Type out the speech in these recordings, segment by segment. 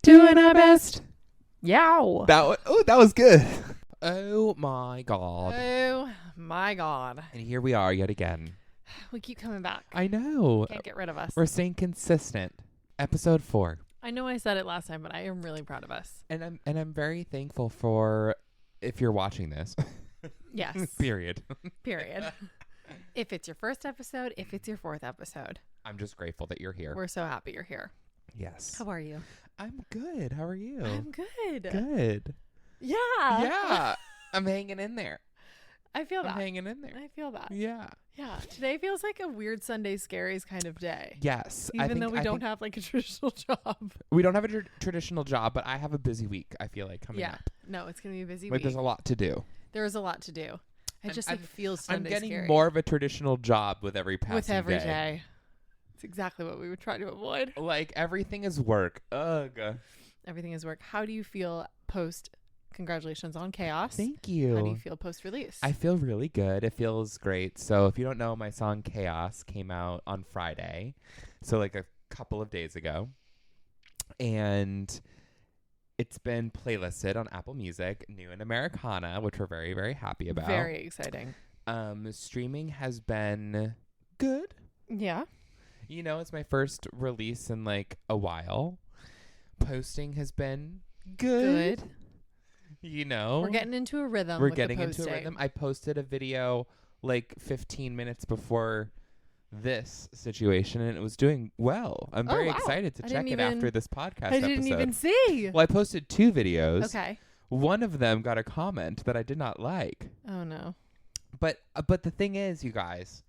Doing our best. Yow. That was good. Oh my god. Oh my god. And here we are yet again. We keep coming back. I know. Can't get rid of us. We're staying consistent. Episode 4. I know I said it last time, but I am really proud of us. And I'm very thankful for if you're watching this. Yes. Period. If it's your first episode, if it's your 4th episode. I'm just grateful that you're here. We're so happy you're here. Yes. How are you? I'm good. How are you? I'm good. Good. Yeah. Yeah. I'm hanging in there. I feel that. I'm hanging in there. I feel that. Yeah. Yeah. Today feels like a weird Sunday Scaries kind of day. Yes. Even though we don't have like a traditional job. We don't have a traditional job, but I have a busy week, I feel like, coming up. No, it's going to be a busy Like week. there's a lot to do. There is a lot to do. It just like feels Sunday I'm getting scary. more of a traditional job with every passing with every day. It's exactly what we would try to avoid. Like everything is work. Ugh. Everything is work. How do you feel post? Congratulations on Chaos. Thank you. How do you feel post release? I feel really good. It feels great. So if you don't know, my song Chaos came out on Friday. So like a couple of days ago. And it's been playlisted on Apple Music, new in Americana, which we're very, very happy about. Very exciting. Streaming has been good. Yeah. You know, it's my first release in like a while. Posting has been good. You know, we're getting into a rhythm. We're getting into a rhythm. I posted a video like 15 minutes before this situation, and it was doing well. I'm very excited to check it after this podcast I didn't even see. Well, I posted 2 videos. Okay. One of them got a comment that I did not like. Oh no. But the thing is, you guys,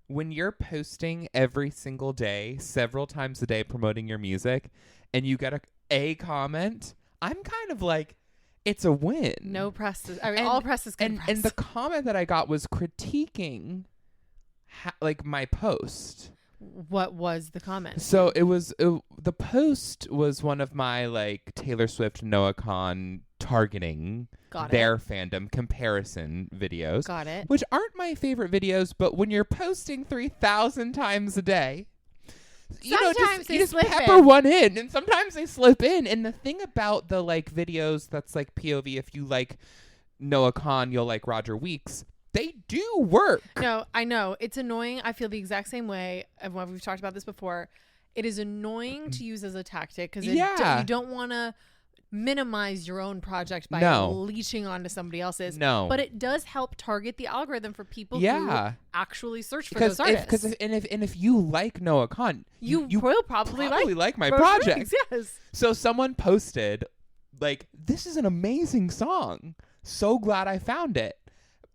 when you're posting every single day, several times a day, promoting your music, and you get a comment, I'm kind of like, it's a win. No press is, all press is good press. And the comment that I got was critiquing like my post. What was the comment? So the post was one of my like Taylor Swift, Noah Khan targeting their fandom comparison videos. Got it. Which aren't my favorite videos, but when you're posting 3,000 times a day, you just pepper one in, and sometimes they slip in. And the thing about the like videos that's like POV, if you like Noah Khan, you'll like Roger Weeks. They do work. No, I know. It's annoying. I feel the exact same way. We've talked about this before. It is annoying to use as a tactic because you don't want to minimize your own project by leeching onto somebody else's. No. But it does help target the algorithm for people who actually search for those artists. If you like Noah Khan, you will probably like my project. Rings, yes. So someone posted, like, this is an amazing song. So glad I found it.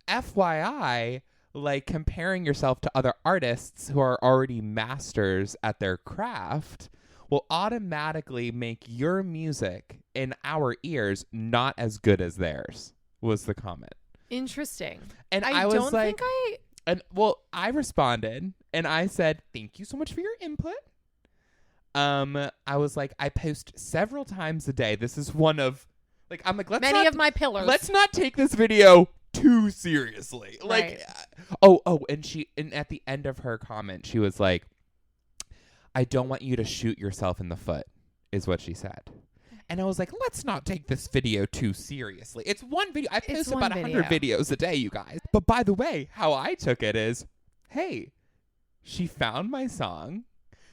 FYI, like comparing yourself to other artists who are already masters at their craft will automatically make your music in our ears not as good as theirs, was the comment. Interesting. And I was like, I responded and I said, thank you so much for your input. I was like, I post several times a day. This is one of, like, I'm like, many of my pillars. Let's not take this video too seriously. Like, and at the end of her comment, she was like, I don't want you to shoot yourself in the foot, is what she said. And I was like, let's not take this video too seriously. It's one video. I post about 100 videos a day, you guys. But by the way, how I took it is, hey, she found my song.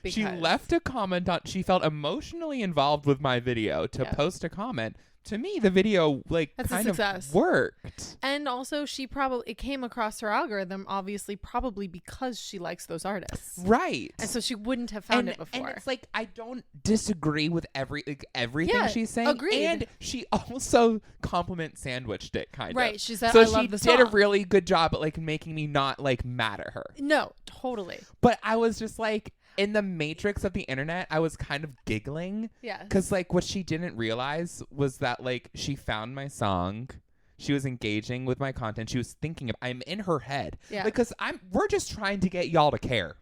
She left a comment on, she felt emotionally involved with my video to post a comment. To me, the video kind of worked. And also, it came across her algorithm, obviously, probably because she likes those artists. Right. And so she wouldn't have found it before. And it's like, I don't disagree with everything she's saying. Agreed. And she also compliment sandwiched it, kind of. Right. She said, so I love the song. she did a really good job at making me not mad at her. No, totally. But I was just like, in the matrix of the internet, I was kind of giggling. Yeah. Because, what she didn't realize was that, she found my song. She was engaging with my content. She was thinking I'm in her head. Yeah. Because we're just trying to get y'all to care.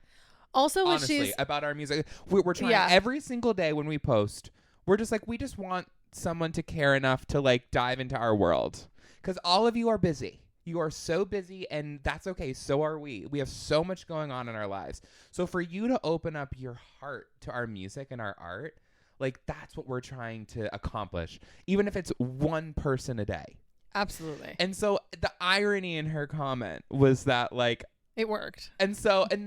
Also, honestly, about our music. We're trying every single day when we post. We're just we just want someone to care enough to, dive into our world. Because all of you are busy. You are so busy, and that's okay. So are we. We have so much going on in our lives. So for you to open up your heart to our music and our art, Like, that's what we're trying to accomplish, even if it's one person a day. Absolutely. And so the irony in her comment was that, like, it worked. And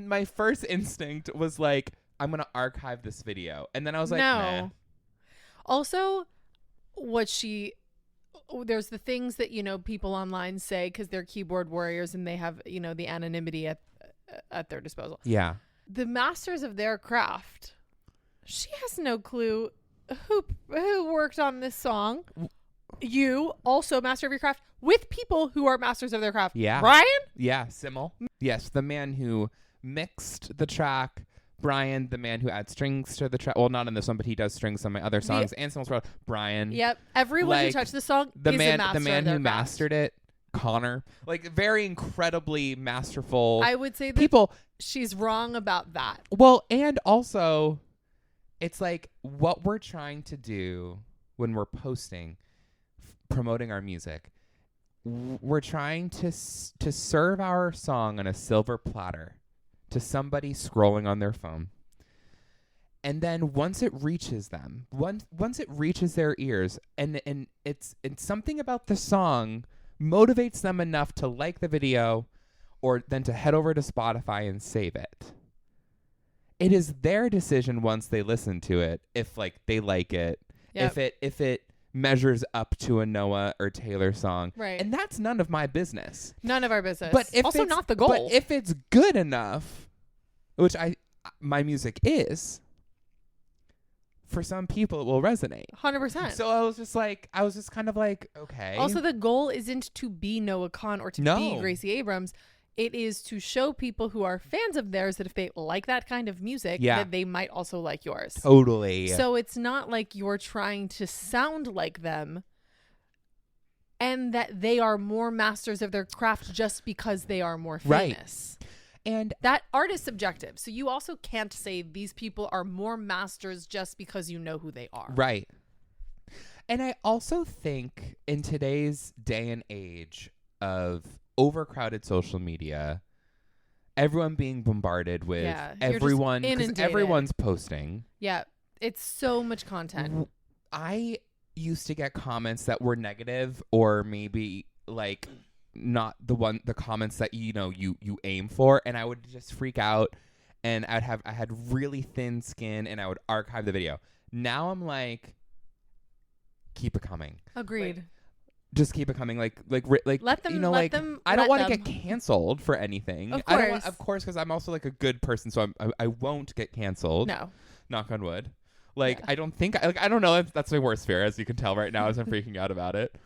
my first instinct was like, I'm going to archive this video. And then I was like, no. Nah. Also, there's the things that, people online say because they're keyboard warriors and they have, the anonymity at their disposal. Yeah. The masters of their craft. She has no clue who worked on this song. You, also master of your craft, with people who are masters of their craft. Yeah. Brian? Yeah, Simmel. Yes, the man who mixed the track. Brian, the man who adds strings to the track. Well, not in this one, but he does strings on my other songs. And Simmel's brother, Brian. Yep. Everyone who touched the song is a master of their The man who craft. mastered it, Connor. Like, very incredibly masterful. I would say that people. She's wrong about that. Well, and also, it's like what we're trying to do when we're posting, promoting our music. We're trying to serve our song on a silver platter to somebody scrolling on their phone. And then once it reaches them, once it reaches their ears, and it's something about the song motivates them enough to like the video or then to head over to Spotify and save it. It is their decision once they listen to it if they like it. Yep. If it measures up to a Noah or Taylor song. Right. And that's none of my business. None of our business. But if also not the goal. But if it's good enough, which my music is, for some people it will resonate. 100%. So I was just kind of like, okay. Also, the goal isn't to be Noah Kahan or to be Gracie Abrams. It is to show people who are fans of theirs that if they like that kind of music, that they might also like yours. Totally. So it's not like you're trying to sound like them and that they are more masters of their craft just because they are more famous. Right. And that art is subjective. So you also can't say these people are more masters just because you know who they are. Right. And I also think in today's day and age of overcrowded social media, everyone being bombarded with everyone, because everyone's posting. Yeah, it's so much content. I used to get comments that were negative or maybe like not the comments that you aim for, and I would just freak out, and I had really thin skin, and I would archive the video. Now I'm like, keep it coming. Agreed. Just keep it coming, like let them. I don't want to get canceled for anything. Of course, because I'm also like a good person, so I won't get canceled. No, knock on wood. I don't think I don't know. That's my worst fear, as you can tell right now, as I'm freaking out about it.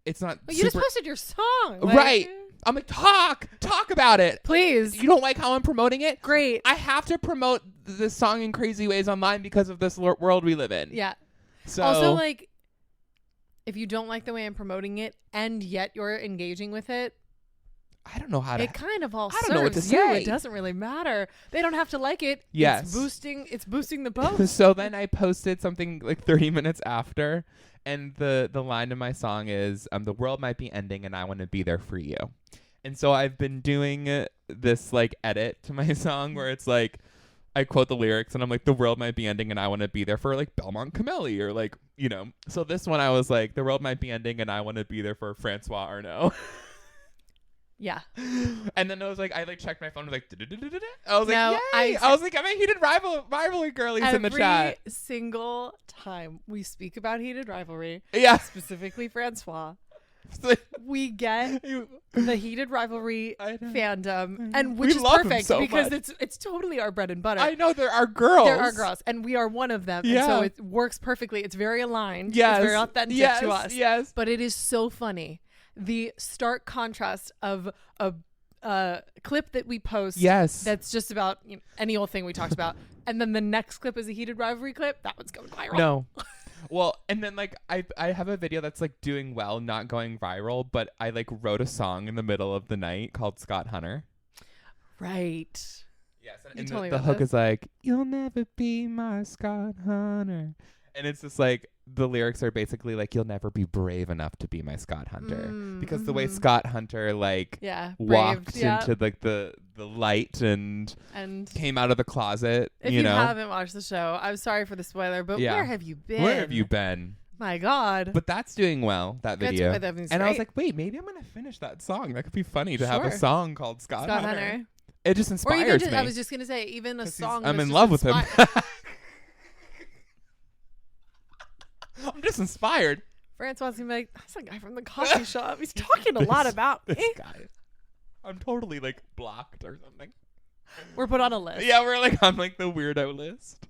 It's not. But you just posted your song, right? I'm like, talk about it, please. You don't like how I'm promoting it? Great. I have to promote this song in crazy ways online because of this world we live in. Yeah. So also, if you don't like the way I'm promoting it and yet you're engaging with it, I don't know how to. It kind of all serves I don't know what to you. say. It doesn't really matter. They don't have to like it. Yes. It's boosting the post. So then I posted something like 30 minutes after, and the line in my song is, the world might be ending and I want to be there for you. And so I've been doing this edit to my song where it's like, I quote the lyrics and I'm like, the world might be ending and I want to be there for Belmont Camelli or So this one I was like, the world might be ending and I want to be there for Francois Arnault. Yeah. And then I was like, I checked my phone. I was like, I was no, like, yay! I was like, I'm a heated rivalry girlies in the chat. Every single time we speak about heated rivalry, specifically Francois, we get the heated rivalry fandom, and which is perfect because it's totally our bread and butter. I know there are girls, and we are one of them. Yeah. And so it works perfectly. It's very aligned. Yes. It's very authentic to us. Yes. But it is so funny. The stark contrast of a clip that we post that's just about any old thing we talked about, and then the next clip is a heated rivalry clip. That one's going viral. No. Well, and then I have a video that's doing well, not going viral, but I wrote a song in the middle of the night called Scott Hunter. Right. Yes, and the hook is like, you'll never be my Scott Hunter. And it's just like the lyrics are basically like, you'll never be brave enough to be my Scott Hunter. Because the way Scott Hunter like walked into like the light and came out of the closet. If you haven't watched the show, I'm sorry for the spoiler, but where have you been? Where have you been? My God. But that's doing well, that video. And I was like, wait, maybe I'm going to finish that song. That could be funny to have a song called Scott Hunter. It just inspires me. I was just going to say, even a song. I'm in love with him. I'm just inspired. Francois is like, that's a guy from the coffee shop. He's talking a lot about me. This guy. I'm totally like blocked or something. We're put on a list. Yeah, we're like on like the weirdo list.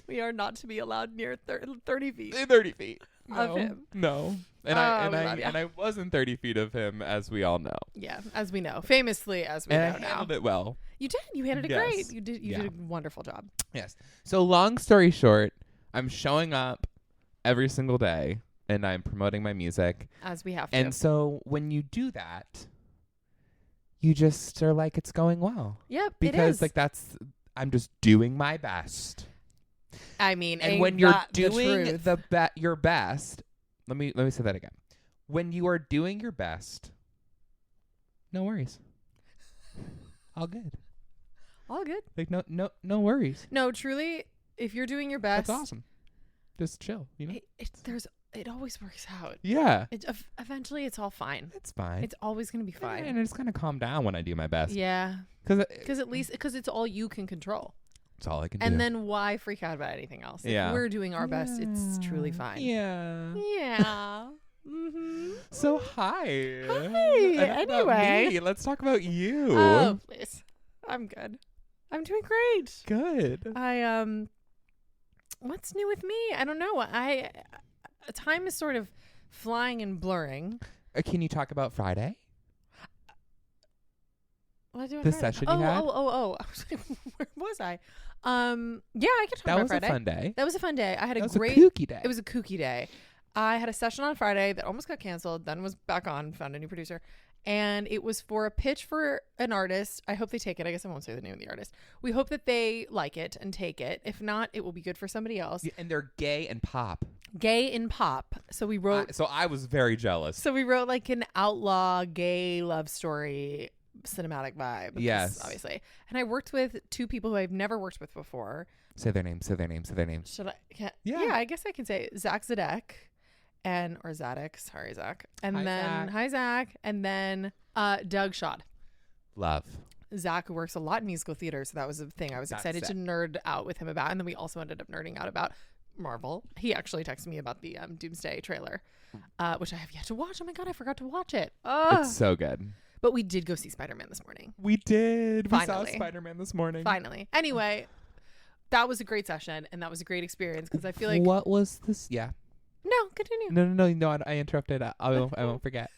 We are not to be allowed near 30 feet. 30 feet. Of him. No. And I wasn't 30 feet of him, as we all know. Yeah, as we know. Famously, as we know now. I handled it well. You did. You handled it great. You did a wonderful job. Yes. So long story short, I'm showing up every single day, and I'm promoting my music. As we have to. And so when you do that, you just are like, it's going well. Yep, because like I'm just doing my best. I mean, and when you're doing your best, let me say that again. When you are doing your best, no worries. All good. All good. Like no worries. No, truly, if you're doing your best, that's awesome. Just chill, you know. It always works out. Yeah. Eventually, it's all fine. It's fine. It's always gonna be fine. And it's gonna calm down when I do my best. Yeah. Because it's all you can control. That's all I can do. And then why freak out about anything else? If we're doing our best, it's truly fine. Yeah. Yeah. Mm-hmm. So hi. Anyway, let's talk about you. Oh, please. I'm good. I'm doing great. Good. What's new with me? I don't know. Time is sort of flying and blurring. Can you talk about Friday? What do I the session you had? Oh. Where was I? Yeah, I can talk about Friday. That was a fun day. That was a fun day. I had a great kooky day. It was a kooky day. I had a session on Friday that almost got canceled, then was back on, found a new producer. And it was for a pitch for an artist. I hope they take it. I guess I won't say the name of the artist. We hope that they like it and take it. If not, it will be good for somebody else. Yeah, and they're gay and pop. Gay and pop. So we wrote. So I was very jealous. So we wrote like an outlaw gay love story cinematic vibe. Yes. Obviously. And I worked with two people who I've never worked with before. Say their names. Should I? Yeah, I guess I can say Zach Zadek. Or Zadek. Sorry, Zach. Hi, Zach. And then Doug Schad. Love. Zach works a lot in musical theater, so that was a thing I was excited to nerd out with him about. And then we also ended up nerding out about Marvel. He actually texted me about the Doomsday trailer, which I have yet to watch. Oh my God, I forgot to watch it. It's so good. But we did go see Spider-Man this morning. We did. Finally. We saw Spider-Man this morning. Finally. Anyway, that was a great session, and that was a great experience because I feel like... What was this? Yeah. No, continue. No, I interrupted. I won't forget.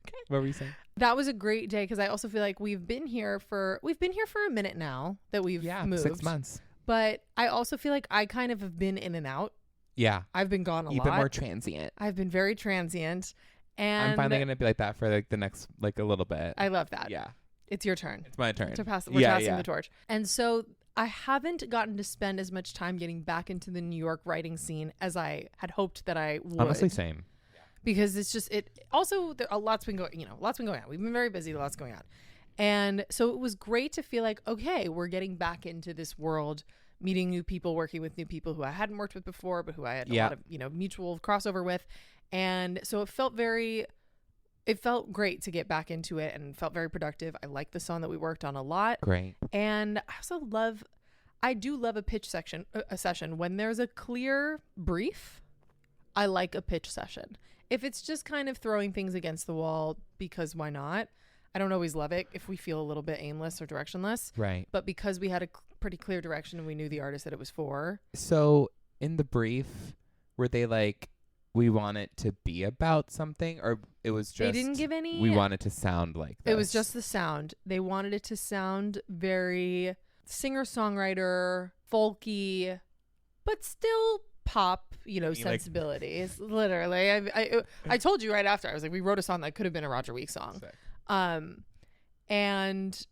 Okay. What were you saying? That was a great day because I also feel like we've been here for a minute now that we've moved. 6 months. But I also feel like I kind of have been in and out. Yeah. I've been gone a lot. You've been more transient. I've been very transient. And I'm finally going to be like that for like the next, like a little bit. I love that. Yeah. It's your turn. It's my turn. We're passing the torch. And so I haven't gotten to spend as much time getting back into the New York writing scene as I had hoped that I would. Honestly, same. Because it's just, also, a lot's been going on. We've been very busy. A lot's going on. And so it was great to feel like, okay, we're getting back into this world, meeting new people, working with new people who I hadn't worked with before, but who I had a lot of, mutual crossover with. And so it felt great to get back into it and felt very productive. I liked the song that we worked on a lot. Great. And I do love a pitch session when there's a clear brief. I like a pitch session. If it's just kind of throwing things against the wall because why not? I don't always love it if we feel a little bit aimless or directionless. Right. But because we had a pretty clear direction and we knew the artist that it was for. So in the brief, were they like, we want it to be about something, or it was just... They didn't give any... We want it to sound like this. It was just the sound. They wanted it to sound very singer-songwriter, folky, but still pop, sensibilities. Like... Literally. I told you right after. I was like, we wrote a song that could have been a Roger Week song. And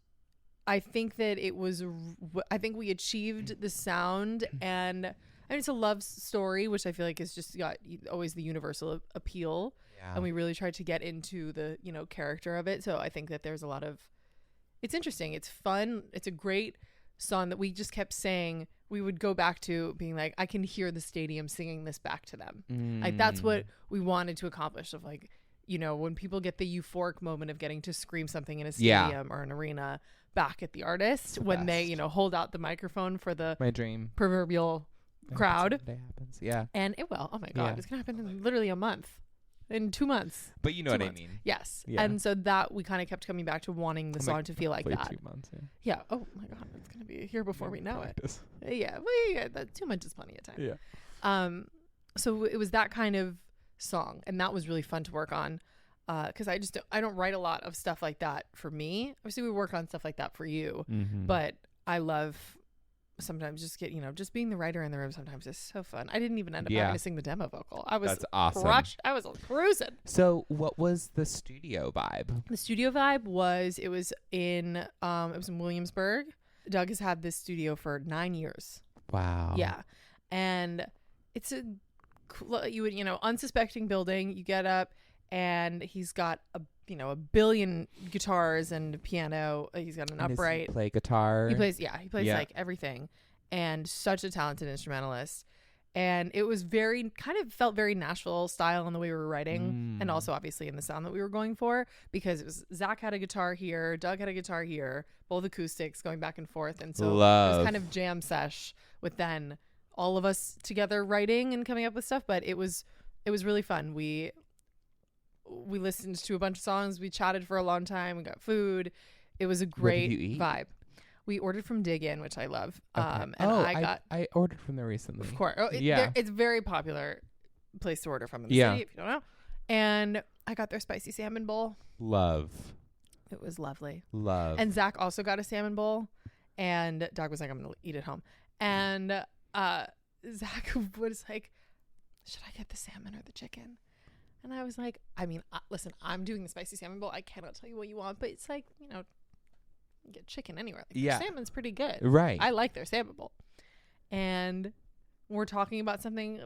I think that I think we achieved the sound, and And it's a love story, which I feel like is just got always the universal appeal. And we really tried to get into the, you know, character of it. So I think that there's a lot of, it's interesting. It's fun. It's a great song that we just kept saying. We would go back to being like, I can hear the stadium singing this back to them. Like that's what we wanted to accomplish, of like, you know, when people get the euphoric moment of getting to scream something in a stadium or an arena back at the artist when they, you know, hold out the microphone for the my dream proverbial crowd. Happens. Yeah. And it will. Oh my God. It's going to happen in literally a month. In 2 months. But you know what I mean. Yes. Yeah. And so that we kind of kept coming back to wanting the song to feel like that. 2 months. Yeah. Oh my God. It's going to be here before we know it. Yeah. Well, yeah. 2 months is plenty of time. Yeah. So it was that kind of song. And that was really fun to work on. Because I don't write a lot of stuff like that for me. Obviously, we work on stuff like that for you. But I love sometimes just being the writer in the room sometimes is so fun. I didn't even end up having to sing the demo vocal. I was That's awesome. crushed. I was cruising. So what was the studio vibe? The studio vibe was it was in Williamsburg. Doug has had this studio for 9 years. Wow. Yeah. And it's a unsuspecting building. You get up and he's got a billion guitars and piano. He's got an upright. Does he play guitar? He plays like everything, and such a talented instrumentalist. And it was felt very Nashville style in the way we were writing, and also obviously in the sound that we were going for, because it was Zach had a guitar here, Doug had a guitar here, both acoustics going back and forth, and so it was kind of jam sesh with then all of us together writing and coming up with stuff. But it was really fun. We listened to a bunch of songs. We chatted for a long time. We got food. It was a great vibe. We ordered from Dig In, which I love. Okay. I ordered from there recently. Of course. It's a very popular place to order from in the city, if you don't know. And I got their spicy salmon bowl. Love. It was lovely. Love. And Zach also got a salmon bowl. And Doug was like, I'm going to eat at home. And Zach was like, should I get the salmon or the chicken? And I was like, listen, I'm doing the spicy salmon bowl. I cannot tell you what you want, but it's like, you get chicken anywhere. Like, their salmon's pretty good. Right. I like their salmon bowl. And we're talking about something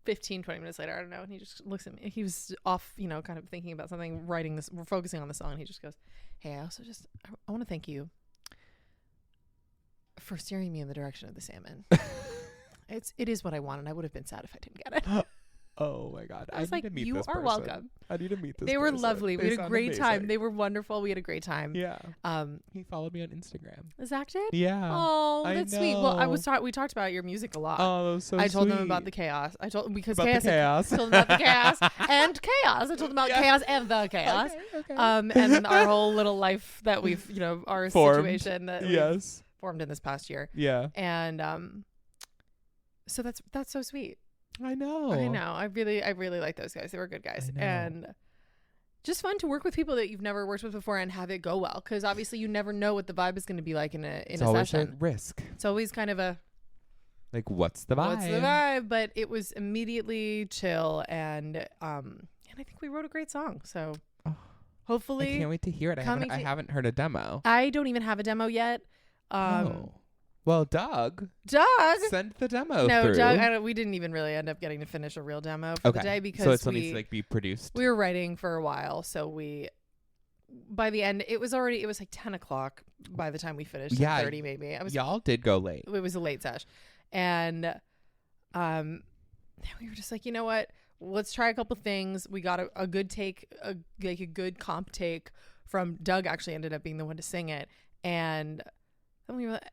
15, 20 minutes later. I don't know. And he just looks at me. He was off, kind of thinking about something, writing this. We're focusing on the song. And he just goes, hey, I want to thank you for steering me in the direction of the salmon. It is what I want, and I would have been sad if I didn't get it. Oh my God. I was like, you are welcome. I need to meet this person. They were lovely. We had a great time. They were wonderful. We had a great time. Yeah. He followed me on Instagram. Zach did? Yeah. Oh, that's sweet. Well, we talked about your music a lot. Oh, that was so I told them about the chaos. I told them about the chaos and chaos. I told them about chaos and the chaos. Okay. And our whole little life that we've, our situation that we've formed in this past year. Yeah. And so that's so sweet. I know. I really like those guys. They were good guys. And just fun to work with people that you've never worked with before and have it go well. Because obviously you never know what the vibe is going to be like in a session. It's always a risk. It's always kind of a... like, what's the vibe? But it was immediately chill. And I think we wrote a great song. So hopefully... I can't wait to hear it. I haven't heard a demo. I don't even have a demo yet. Well, Doug, send the demo through. Doug, we didn't even really end up getting to finish a real demo for the day because so it still needs to be produced. We were writing for a while, so by the end it was like 10 o'clock by the time we finished. 10:30 maybe. Y'all did go late. It was a late sesh, and we were just like, you know what? Let's try a couple things. We got a good take, a good comp take from Doug. Actually, ended up being the one to sing it, and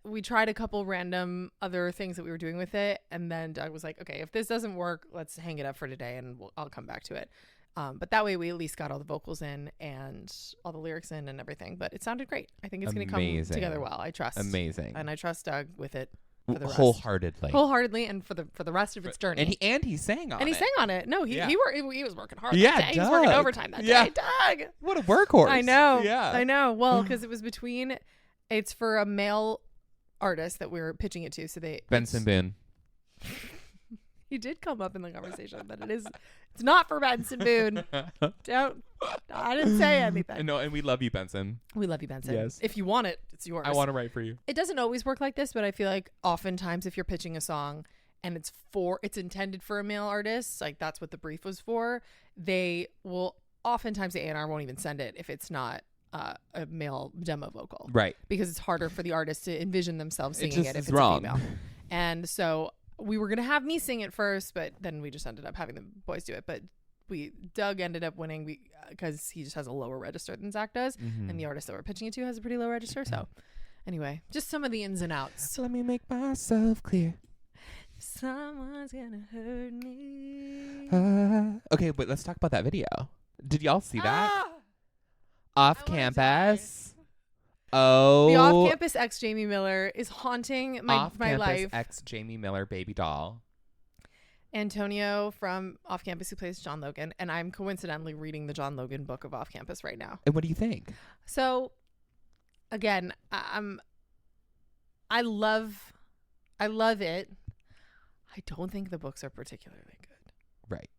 we tried a couple random other things that we were doing with it, and then Doug was like, okay, if this doesn't work, let's hang it up for today and I'll come back to it. But that way we at least got all the vocals in and all the lyrics in and everything. But it sounded great. I think it's going to come together well. I trust. Amazing. And I trust Doug with it for the rest. Wholeheartedly and for the rest of its journey. And he sang on it. And he sang on it. No, he was working hard that day. He was working overtime that day. Doug! What a workhorse. I know. Yeah. I know. Well, because it was it's for a male artist that we were pitching it to. So Benson Boone. He did come up in the conversation, but it's not for Benson Boone. I didn't say anything. No, and we love you, Benson. We love you, Benson. Yes. If you want it, it's yours. I want to write for you. It doesn't always work like this, but I feel like oftentimes if you're pitching a song and it's intended for a male artist, like that's what the brief was for, they will oftentimes, the A&R won't even send it if it's not a male demo vocal. Right. Because it's harder for the artist to envision themselves singing it if it's wrong. a female. And so we were going to have me sing it first, but then we just ended up having the boys do it. But Doug ended up winning because he just has a lower register than Zach does. Mm-hmm. And the artist that we're pitching it to has a pretty low register. So anyway, just some of the ins and outs. So let me make myself clear. Someone's gonna hurt me. Okay, but let's talk about that video. Did y'all see that? Off campus. Oh. The off campus ex Jamie Miller is haunting my life. Ex Jamie Miller baby doll. Antonio from Off Campus, who plays John Logan, and I'm coincidentally reading the John Logan book of Off Campus right now. And what do you think? So, again, I love it. I don't think the books are particularly good. Right.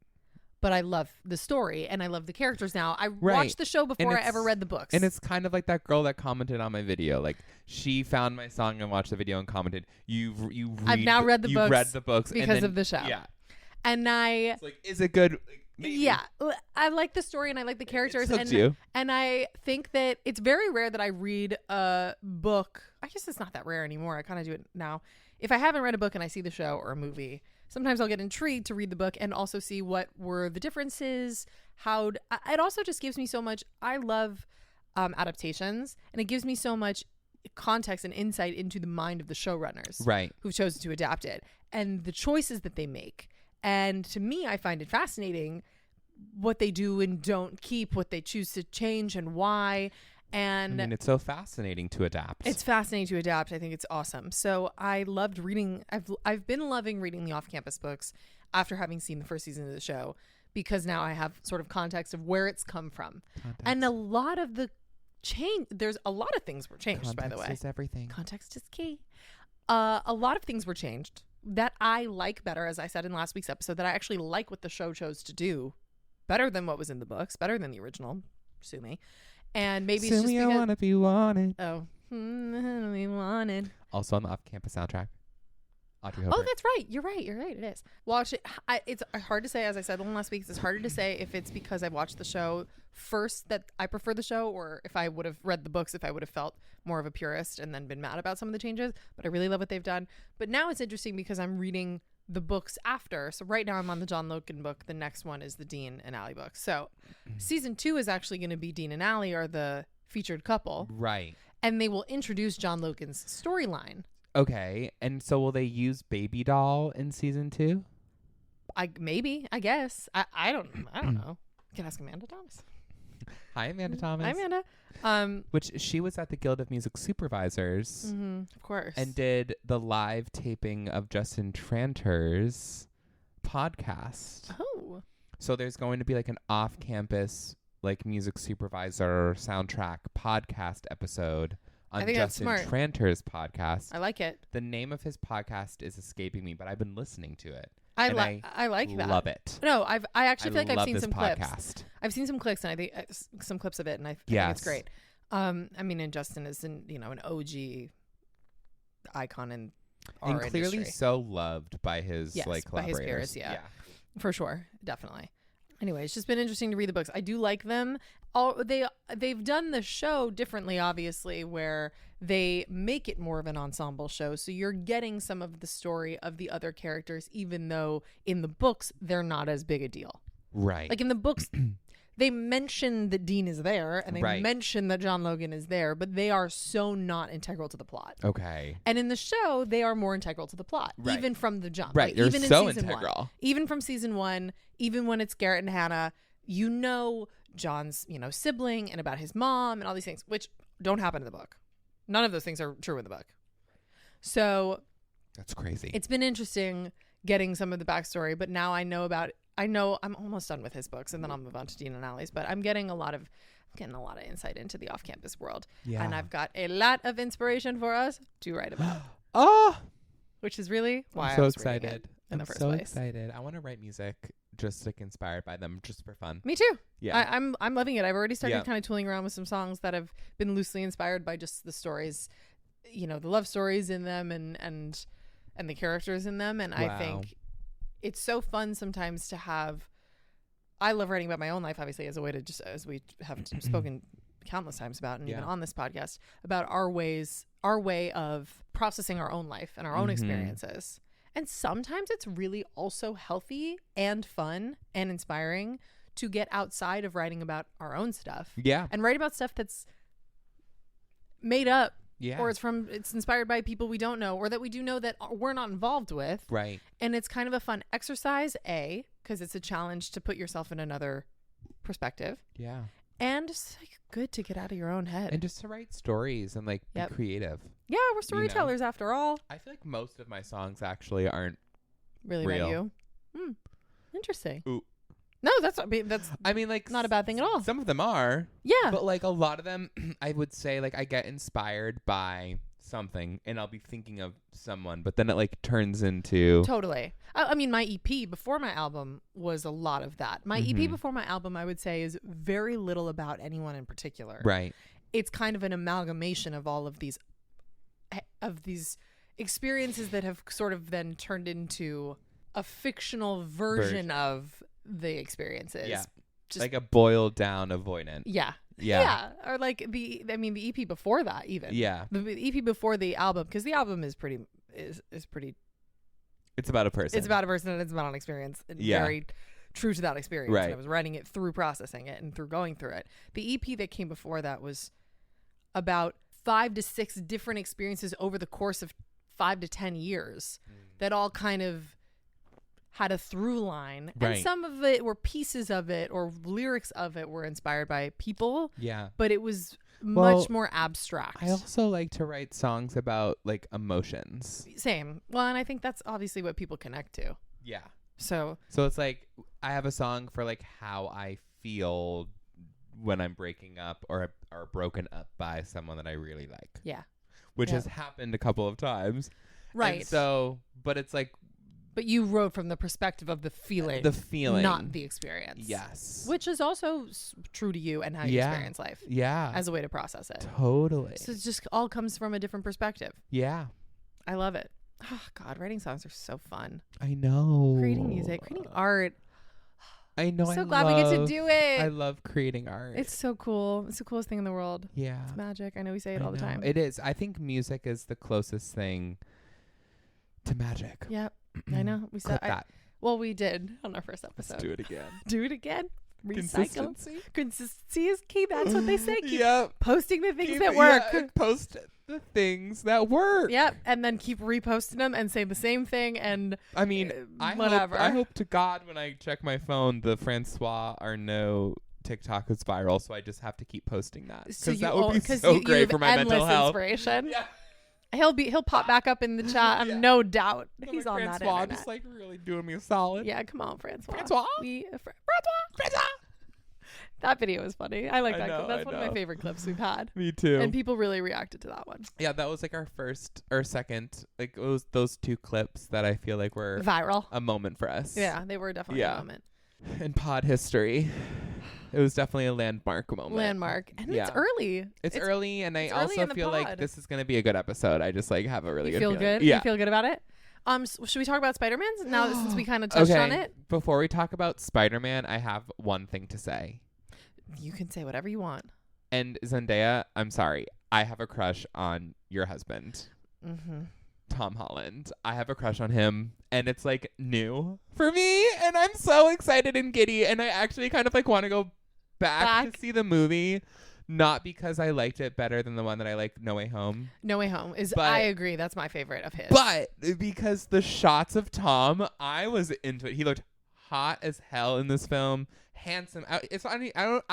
But I love the story and I love the characters now. I watched the show before I ever read the books. And it's kind of like that girl that commented on my video. Like, she found my song and watched the video and commented, I've now read the books. You read the books because of the show. Yeah. And it's like, is it good? Maybe. Yeah. I like the story and I like the characters. And I think that it's very rare that I read a book. I guess it's not that rare anymore. I kind of do it now. If I haven't read a book and I see the show or a movie, sometimes I'll get intrigued to read the book and also see what were the differences. It also just gives me so much. I love adaptations, and it gives me so much context and insight into the mind of the showrunners, right, who've chosen to adapt it and the choices that they make. And to me, I find it fascinating what they do and don't keep, what they choose to change and why. And I mean, it's so fascinating to adapt. It's fascinating to adapt. I think it's awesome. So I loved reading. I've been loving reading the off-campus books after having seen the first season of the show, because now I have sort of context of where it's come from. And a lot of the change. There's a lot of things were changed. By the way, context is everything. Context is key. A lot of things were changed that I like better, as I said in last week's episode, that I actually like what the show chose to do better than what was in the books, better than the original. Sue me. And maybe it's just because I wanna be wanted. Oh, be wanted. Also on the off-campus soundtrack. Oh, that's right. You're right. It is. Watch it. It's hard to say, as I said last week. It's harder to say if it's because I watched the show first that I prefer the show, or if I would have read the books, if I would have felt more of a purist and then been mad about some of the changes. But I really love what they've done. But now it's interesting because I'm reading the books after. So right now I'm on the John Logan book. The next one is the Dean and Allie book. So season 2 is actually going to be Dean and Allie are the featured couple. Right. And they will introduce John Logan's storyline. Okay. And so will they use Baby Doll in season 2? I guess. I don't know. You can ask Amanda Thomas. Hi, Amanda Thomas. Hi, Amanda. Which she was at the Guild of Music Supervisors. Mm-hmm, of course. And did the live taping of Justin Tranter's podcast. Oh. So there's going to be like an off-campus like music supervisor soundtrack podcast episode on Justin Tranter's podcast. I like it. The name of his podcast is escaping me, but I've been listening to it. I like that. Love it. No, I actually feel like I've seen some podcast. Clips. I've seen some clips, and I think some clips of it, and I think it's great. I mean, and Justin is an OG icon in our clearly industry. So loved by his collaborators. By his peers, yeah, for sure, definitely. Anyway, it's just been interesting to read the books. I do like them. They've done the show differently, obviously, where they make it more of an ensemble show. So you're getting some of the story of the other characters, even though in the books, they're not as big a deal. Right. Like in the books, they mention that Dean is there and they mention that John Logan is there, but they are so not integral to the plot. Okay. And in the show, they are more integral to the plot, even from the jump. Right. They're even so in season integral. 1. Even from season 1, even when it's Garrett and Hannah, John's, sibling and about his mom and all these things, which don't happen in the book. None of those things are true in the book. So that's crazy. It's been interesting getting some of the backstory, but now I know I'm almost done with his books, and then I'll move on to Dean and Allie's, but I'm getting a lot of insight into the off-campus world. Yeah. And I've got a lot of inspiration for us to write about. Which is really why I'm so I was excited. In the first place. Excited. I want to write music just like inspired by them, just for fun. Me too. Yeah. I'm loving it. I've already started kind of tooling around with some songs that have been loosely inspired by just the stories, the love stories in them, and and the characters in them. And I think it's so fun sometimes to have. I love writing about my own life, obviously, as a way to just, as we have spoken countless times about, and even on this podcast, about our way of processing our own life and our own experiences. And sometimes it's really also healthy and fun and inspiring to get outside of writing about our own stuff. Yeah. And write about stuff that's made up. Yeah. Or it's inspired by people we don't know, or that we do know that we're not involved with. Right. And it's kind of a fun exercise, because it's a challenge to put yourself in another perspective. Yeah. And it's like good to get out of your own head. And just to write stories and like be creative. Yeah, we're storytellers after all. I feel like most of my songs actually aren't really real. About you. Interesting. Ooh. No, that's like not a bad thing at all. Some of them are. Yeah. But like a lot of them, I would say like I get inspired by something and I'll be thinking of someone, but then it like turns into. Totally. I mean, my EP before my album was a lot of that. My EP before my album, I would say, is very little about anyone in particular. Right. It's kind of an amalgamation of all of these experiences that have sort of then turned into a fictional version of the experiences. Yeah. Just like a boiled down avoidant. Yeah. Yeah. Or like the EP before that even. Yeah. The EP before the album, because the album is pretty. It's about a person. It's about a person and it's about an experience. And very true to that experience. Right. And I was writing it through processing it and through going through it. The EP that came before that was about 5 to 6 different experiences over the course of 5 to 10 years that all kind of had a through line. Right. And some of it were pieces of it or lyrics of it were inspired by people. Yeah. But it was much more abstract. I also like to write songs about like emotions. Same. Well, and I think that's obviously what people connect to. Yeah. So it's like I have a song for like how I feel when I'm breaking up or broken up by someone that I really like. Yeah. Which has happened a couple of times. Right. And so, but it's like. But you wrote from the perspective of the feeling. The feeling. Not the experience. Yes. Which is also true to you and how you experience life. Yeah. As a way to process it. Totally. So it just all comes from a different perspective. Yeah. I love it. Oh, God, writing songs are so fun. I know. Creating music, creating art. I know. I'm so glad we get to do it. I love creating art. It's so cool. It's the coolest thing in the world. Yeah. It's magic. I know we say it all the time. It is. I think music is the closest thing to magic. Yep. I know. We said that. Well, we did on our first episode. Let's do it again. Do it again. Recycle. Consistency is key. That's what they say. Keep posting the things that work. Post the things that work. Yep. And then keep reposting them and say the same thing. And I mean, I hope to God when I check my phone, the Francois Arnault TikTok is viral. So I just have to keep posting that. Because that would be so great for my mental health. Inspiration. Yeah. He'll pop back up in the chat. I'm no doubt he's on that internet. Just like really doing me a solid. Yeah, come on, Francois. Francois. That video was funny. I like that clip. That's one of my favorite clips we've had. Me too. And people really reacted to that one. Yeah, that was like our first or second. Like it was those 2 clips that I feel like were viral. A moment for us. Yeah, they were definitely a moment. In pod history. It was definitely a landmark moment. And it's early. It's early, and I also feel like this is going to be a good episode. I just like have a really good feeling. Good? Yeah. You feel good about it? Should we talk about Spider-Man now since we kind of touched on it? Before we talk about Spider-Man, I have one thing to say. You can say whatever you want. And Zendaya, I'm sorry. I have a crush on your husband. Tom Holland. I have a crush on him, and it's like new for me, and I'm so excited and giddy, and I actually kind of like want to go back to see the movie, not because I liked it better than the one that I liked, No Way Home. No Way Home is, I agree, that's my favorite of his. But because the shots of Tom, I was into it. He looked hot as hell in this film. Handsome. I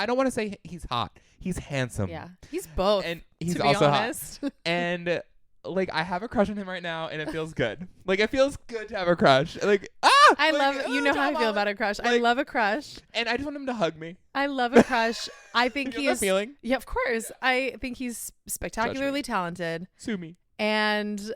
don't want to say he's hot. He's handsome. Yeah, he's both. And he's also hot. And like I have a crush on him right now, and it feels good. Like it feels good to have a crush. Like I love it. You know how I feel about a crush. Like, I love a crush, and I just want him to hug me. I love a crush. I think he's feeling. Yeah, of course. I think he's spectacularly talented. Sue me. And Sue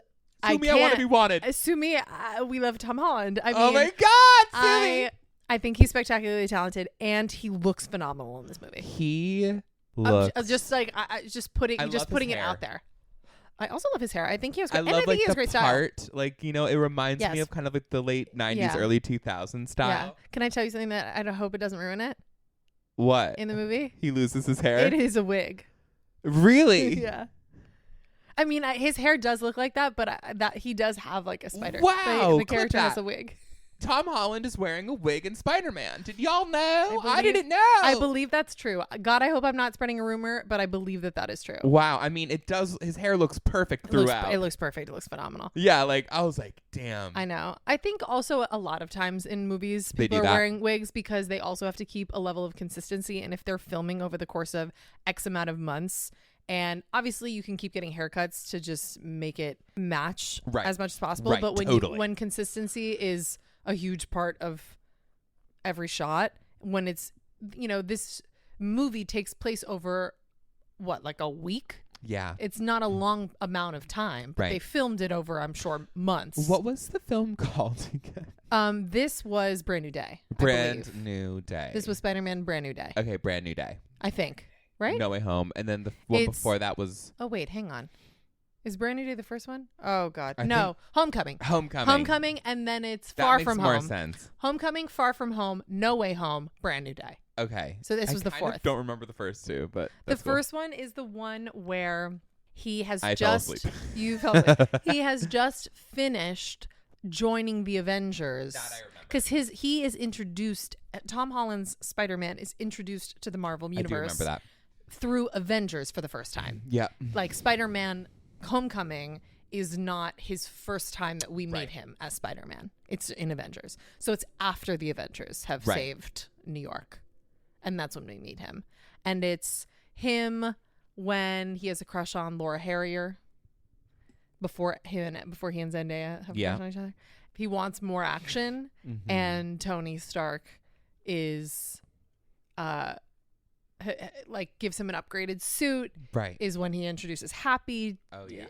me. I want to be wanted. Sue me. We love Tom Holland. I mean, oh my God, Sue me. I think he's spectacularly talented, and he looks phenomenal in this movie. He looks just like just putting it out there. I also love his hair. I think he has great, I love and I think he has great style. Like, you know, it reminds me of kind of like the late 90s, early 2000s style. Yeah. Can I tell you something that I hope it doesn't ruin it? What? In the movie? He loses his hair? It is a wig. Really? Yeah. I mean, his hair does look like that, but that he does have like a spider. Wow. The character has a wig. Tom Holland is wearing a wig in Spider-Man. Did y'all know? I didn't know. I believe that's true. God, I hope I'm not spreading a rumor, but I believe that is true. Wow. I mean, it does. His hair looks perfect throughout. It looks perfect. It looks phenomenal. Yeah. Like, I was like, damn. I know. I think also a lot of times in movies, people are wearing wigs because they also have to keep a level of consistency. And if they're filming over the course of X amount of months, and obviously you can keep getting haircuts to just make it match as much as possible. Right. But when consistency is a huge part of every shot, when it's, you know, this movie takes place over what, like a week? Yeah. It's not a long amount of time, but they filmed it over, I'm sure, months. What was the film called again? This was Brand New Day. Brand New Day. This was Spider-Man Brand New Day. Okay, Brand New Day. I think. Right? No Way Home. And then the one before that was... Oh, wait, hang on. Is Brand New Day the first one? Oh, God. No. Homecoming. And then it's Far From Home. That makes more sense. Homecoming, Far From Home, No Way Home, Brand New Day. Okay. So this was the fourth. I don't remember the first two, but the first one is the one where he has fell asleep. You fell asleep. He has just finished joining the Avengers. That I remember. Because he is introduced, Tom Holland's Spider-Man is introduced to the Marvel Universe. I do remember that. Through Avengers for the first time. Yeah. Like Spider-Man Homecoming is not his first time that we meet him as Spider-Man. It's in Avengers. So it's after the Avengers have saved New York. And that's when we meet him. And it's him when he has a crush on Laura Harrier. Before he and Zendaya have a crush on each other. He wants more action. Mm-hmm. And Tony Stark is like gives him an upgraded suit. Is when he introduces Happy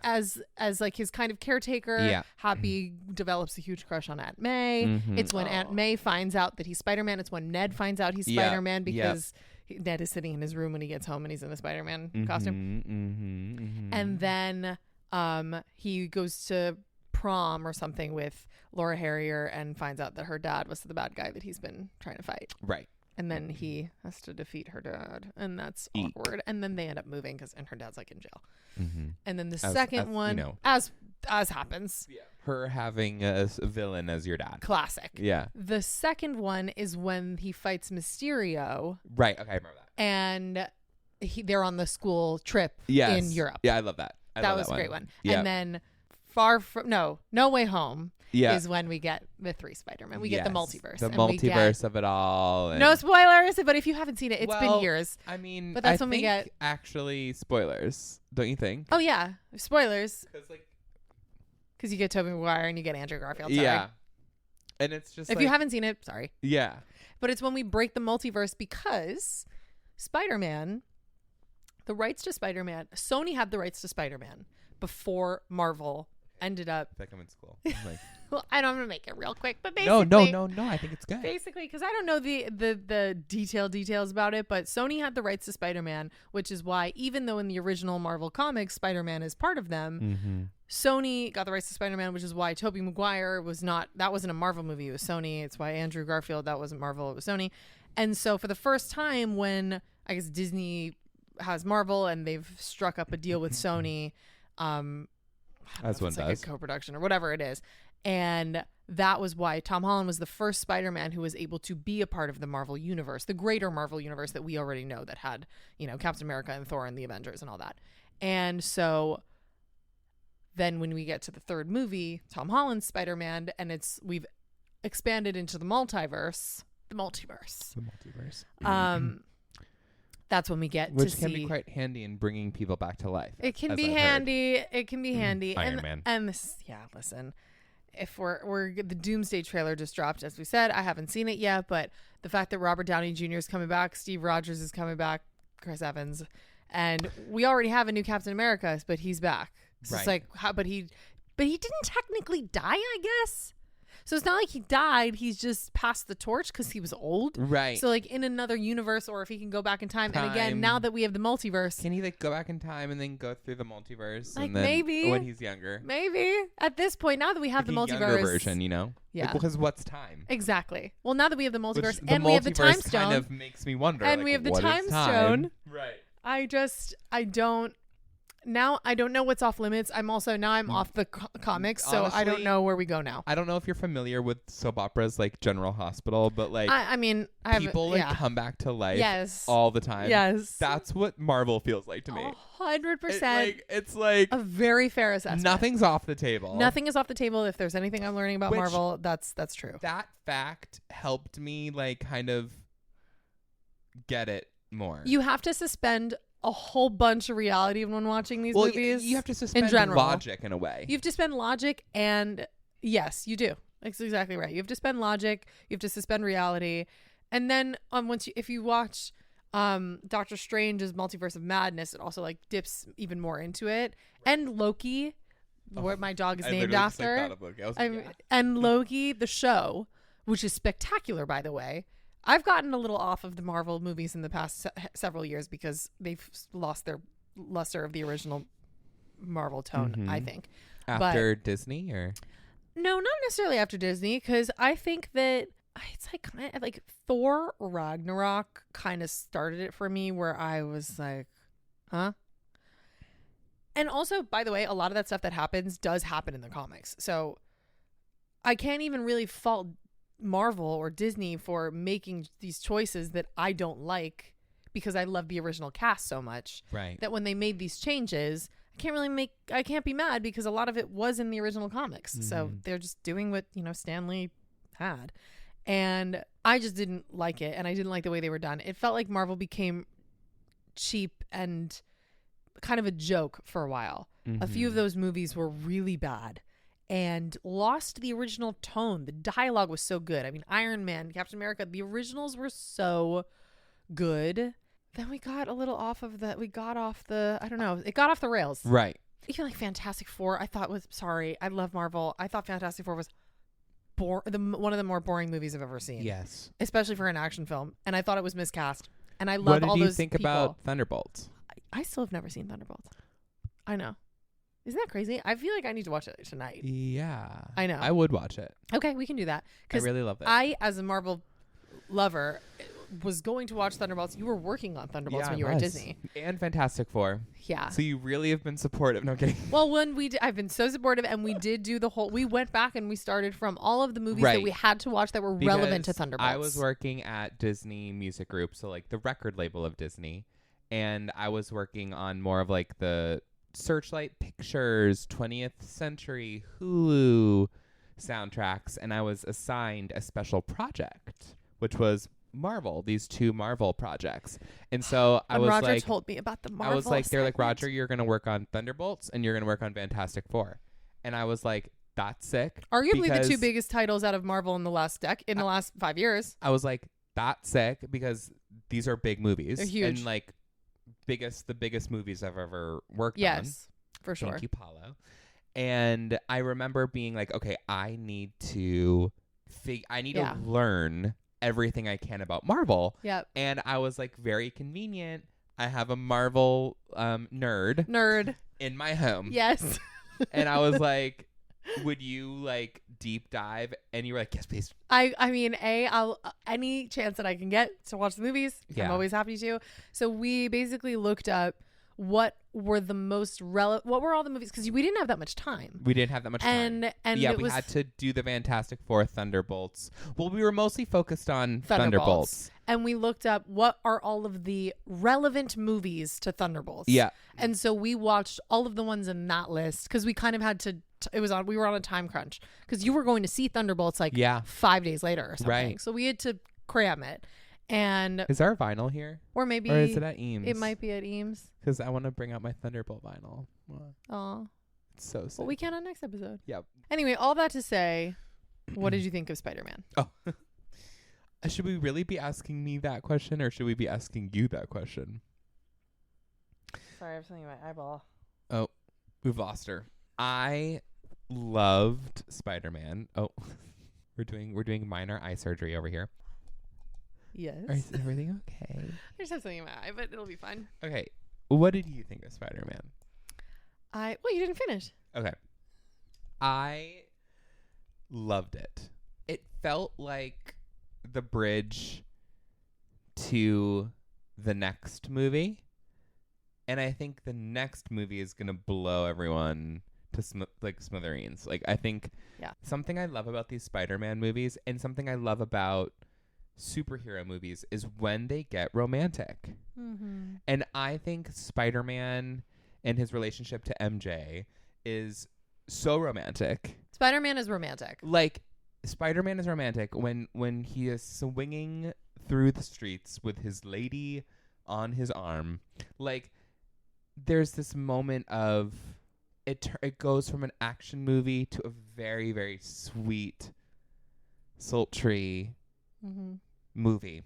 as like his kind of caretaker. Happy develops a huge crush on Aunt May. Mm-hmm. It's when Aunt May finds out that he's Spider-Man. It's when Ned finds out he's Spider-Man because Ned is sitting in his room when he gets home and he's in the Spider-Man costume. Mm-hmm, mm-hmm. And then he goes to prom or something with Laura Harrier and finds out that her dad was the bad guy that he's been trying to fight. Right. And then he has to defeat her dad, and that's awkward. And then they end up moving and her dad's like in jail. Mm-hmm. And then the second one, you know, as happens, her having a villain as your dad, classic. Yeah. The second one is when he fights Mysterio. Right. Okay, I remember that. And they're on the school trip in Europe. Yeah, I love that. That was a great one. Yep. And then No Way Home. Is when we get the three Spider-Man. We get the multiverse. The multiverse of it all. No spoilers, but if you haven't seen it, it's been years. I mean, but that's when we get actually spoilers, don't you think? Oh yeah, spoilers. Because you get Tobey Maguire and you get Andrew Garfield. Sorry. Yeah, and it's just if you haven't seen it, sorry. Yeah, but it's when we break the multiverse because Spider-Man, the rights to Spider-Man, Sony had the rights to Spider-Man before Marvel ended up. I think I'm in school. Well, I don't want to make it real quick, but basically, no. I think it's good. Basically, because I don't know the details about it, but Sony had the rights to Spider-Man, which is why even though in the original Marvel comics Spider-Man is part of them, Sony got the rights to Spider-Man, which is why Tobey Maguire wasn't a Marvel movie. It was Sony. It's why Andrew Garfield, that wasn't Marvel. It was Sony. And so for the first time, when I guess Disney has Marvel and they've struck up a deal with Sony, as one does, like a co-production or whatever it is. And that was why Tom Holland was the first Spider-Man who was able to be a part of the Marvel universe, the greater Marvel universe that we already know that had, you know, Captain America and Thor and the Avengers and all that. And so then when we get to the third movie, Tom Holland's Spider-Man, and we've expanded into the multiverse. That's when we get which can be quite handy in bringing people back to life. It can be handy. Iron Man. And this, listen, if we're the Doomsday trailer just dropped, as we said, I haven't seen it yet, but the fact that Robert Downey Jr. is coming back, Steve Rogers is coming back, Chris Evans, and we already have a new Captain America, but he's back. So it's like, but he didn't technically die, I guess. So it's not like he died. He's just passed the torch because he was old. Right. So like in another universe, or if he can go back in time. And again, now that we have the multiverse. Can he like go back in time and then go through the multiverse? Like and then maybe. when he's younger. Maybe. At this point, now that we have the multiverse. Younger version, you know? Yeah. Like, because what's time? Exactly. Well, now that we have the multiverse we have the time stone. Kind of makes me wonder. And like, we have the what time is stone. Right. I don't know what's off limits. I'm off the comics, so honestly, I don't know where we go now. I don't know if you're familiar with soap operas like General Hospital, but like people come back to life all the time. Yes. That's what Marvel feels like to me. 100%. It's like a very fair assessment. Nothing's off the table. Nothing is off the table. If there's anything I'm learning about Marvel, that's true. That fact helped me like kind of get it more. You have to suspend a whole bunch of reality when watching these movies. You have to suspend logic in a way. You have to suspend logic, and yes, you do. That's exactly right. You have to suspend logic. You have to suspend reality, and then if you watch Doctor Strange's Multiverse of Madness, it also like dips even more into it. And Loki, where my dog is named after, and Loki, the show, which is spectacular, by the way. I've gotten a little off of the Marvel movies in the past several years because they've lost their luster of the original Marvel tone, I think. After Disney, or? No, not necessarily after Disney, because I think that it's like kind of like Thor Ragnarok kind of started it for me, where I was like, huh? And also, by the way, a lot of that stuff that happens does happen in the comics. So I can't even really fault Marvel or Disney for making these choices that I don't like, because I love the original cast so much. Right. That when they made these changes, I can't be mad, because a lot of it was in the original comics. Mm-hmm. So they're just doing what, Stan Lee had. And I just didn't like it, and I didn't like the way they were done. It felt like Marvel became cheap and kind of a joke for a while. Mm-hmm. A few of those movies were really bad and lost the original tone. The dialogue was so good. I mean, Iron Man, Captain America, the originals were so good. Then we got a little off of that. We got off the, I don't know, it got off the rails. Right. Even like Fantastic Four, I love Marvel. I thought Fantastic Four was one of the more boring movies I've ever seen. Yes. Especially for an action film. And I thought it was miscast. And I love all those people. What did you think about Thunderbolts? I still have never seen Thunderbolts. I know. Isn't that crazy? I feel like I need to watch it tonight. Yeah. I know. I would watch it. Okay, we can do that. I really love it. I, as a Marvel lover, was going to watch Thunderbolts. You were working on Thunderbolts when you were at Disney. And Fantastic Four. Yeah. So you really have been supportive. No kidding. Well, I've been so supportive, and we did do we went back and we started from all of the movies that we had to watch that were relevant to Thunderbolts. I was working at Disney Music Group, so like the record label of Disney, and I was working on more of like the Searchlight Pictures, 20th Century, Hulu soundtracks, and I was assigned a special project, which was Marvel, these two Marvel projects. And so Roger told me about the Marvel. I was like, they're like, Roger, you're going to work on Thunderbolts and you're going to work on Fantastic Four. And I was like, that's sick. Arguably the two biggest titles out of Marvel in the last the last 5 years. I was like, that's sick, because these are big movies. They're huge. And like the biggest movies I've ever worked on. Yes, for sure. Thank you, Paulo. And I remember being like, okay, I need to learn everything I can about Marvel. Yep. And I was like, very convenient. I have a Marvel nerd in my home. Yes. And I was like, would you like deep dive? And you were like, yes, please. I mean, I'll any chance that I can get to watch the movies, I'm always happy to. So we basically looked up what were the most what were all the movies, because we didn't have that much time. And yeah, we had to do the Fantastic Four, Thunderbolts. Well, we were mostly focused on Thunderbolts. And we looked up what are all of the relevant movies to Thunderbolts. Yeah. And so we watched all of the ones in that list, because we kind of had to we were on a time crunch, because you were going to see Thunderbolts 5 days later or something. Right. So we had to cram it. And is there a vinyl here? Or maybe is it at Eames? It might be at Eames. Because I want to bring out my Thunderbolt vinyl. Aw. It's so sick. Well, we can on next episode. Yep. Anyway, all that to say, what did you think of Spider-Man? Oh. Should we really be asking me that question, or should we be asking you that question? Sorry, I have something in my eyeball. Oh, we've lost her. I loved Spider-Man. Oh, We're doing minor eye surgery over here. Yes. Is everything okay? I just have something in my eye, but it'll be fine. Okay. What did you think of Spider-Man? Well, you didn't finish. Okay. I loved it. It felt like the bridge to the next movie. And I think the next movie is going to blow everyone to smithereens. Like, I think something I love about these Spider-Man movies and something I love about superhero movies is when they get romantic. Mm-hmm. And I think Spider-Man and his relationship to MJ is so romantic. Spider-Man is romantic. Like, Spider-Man is romantic when he is swinging through the streets with his lady on his arm. Like, there's this moment of it goes from an action movie to a very, very sweet, sultry movie.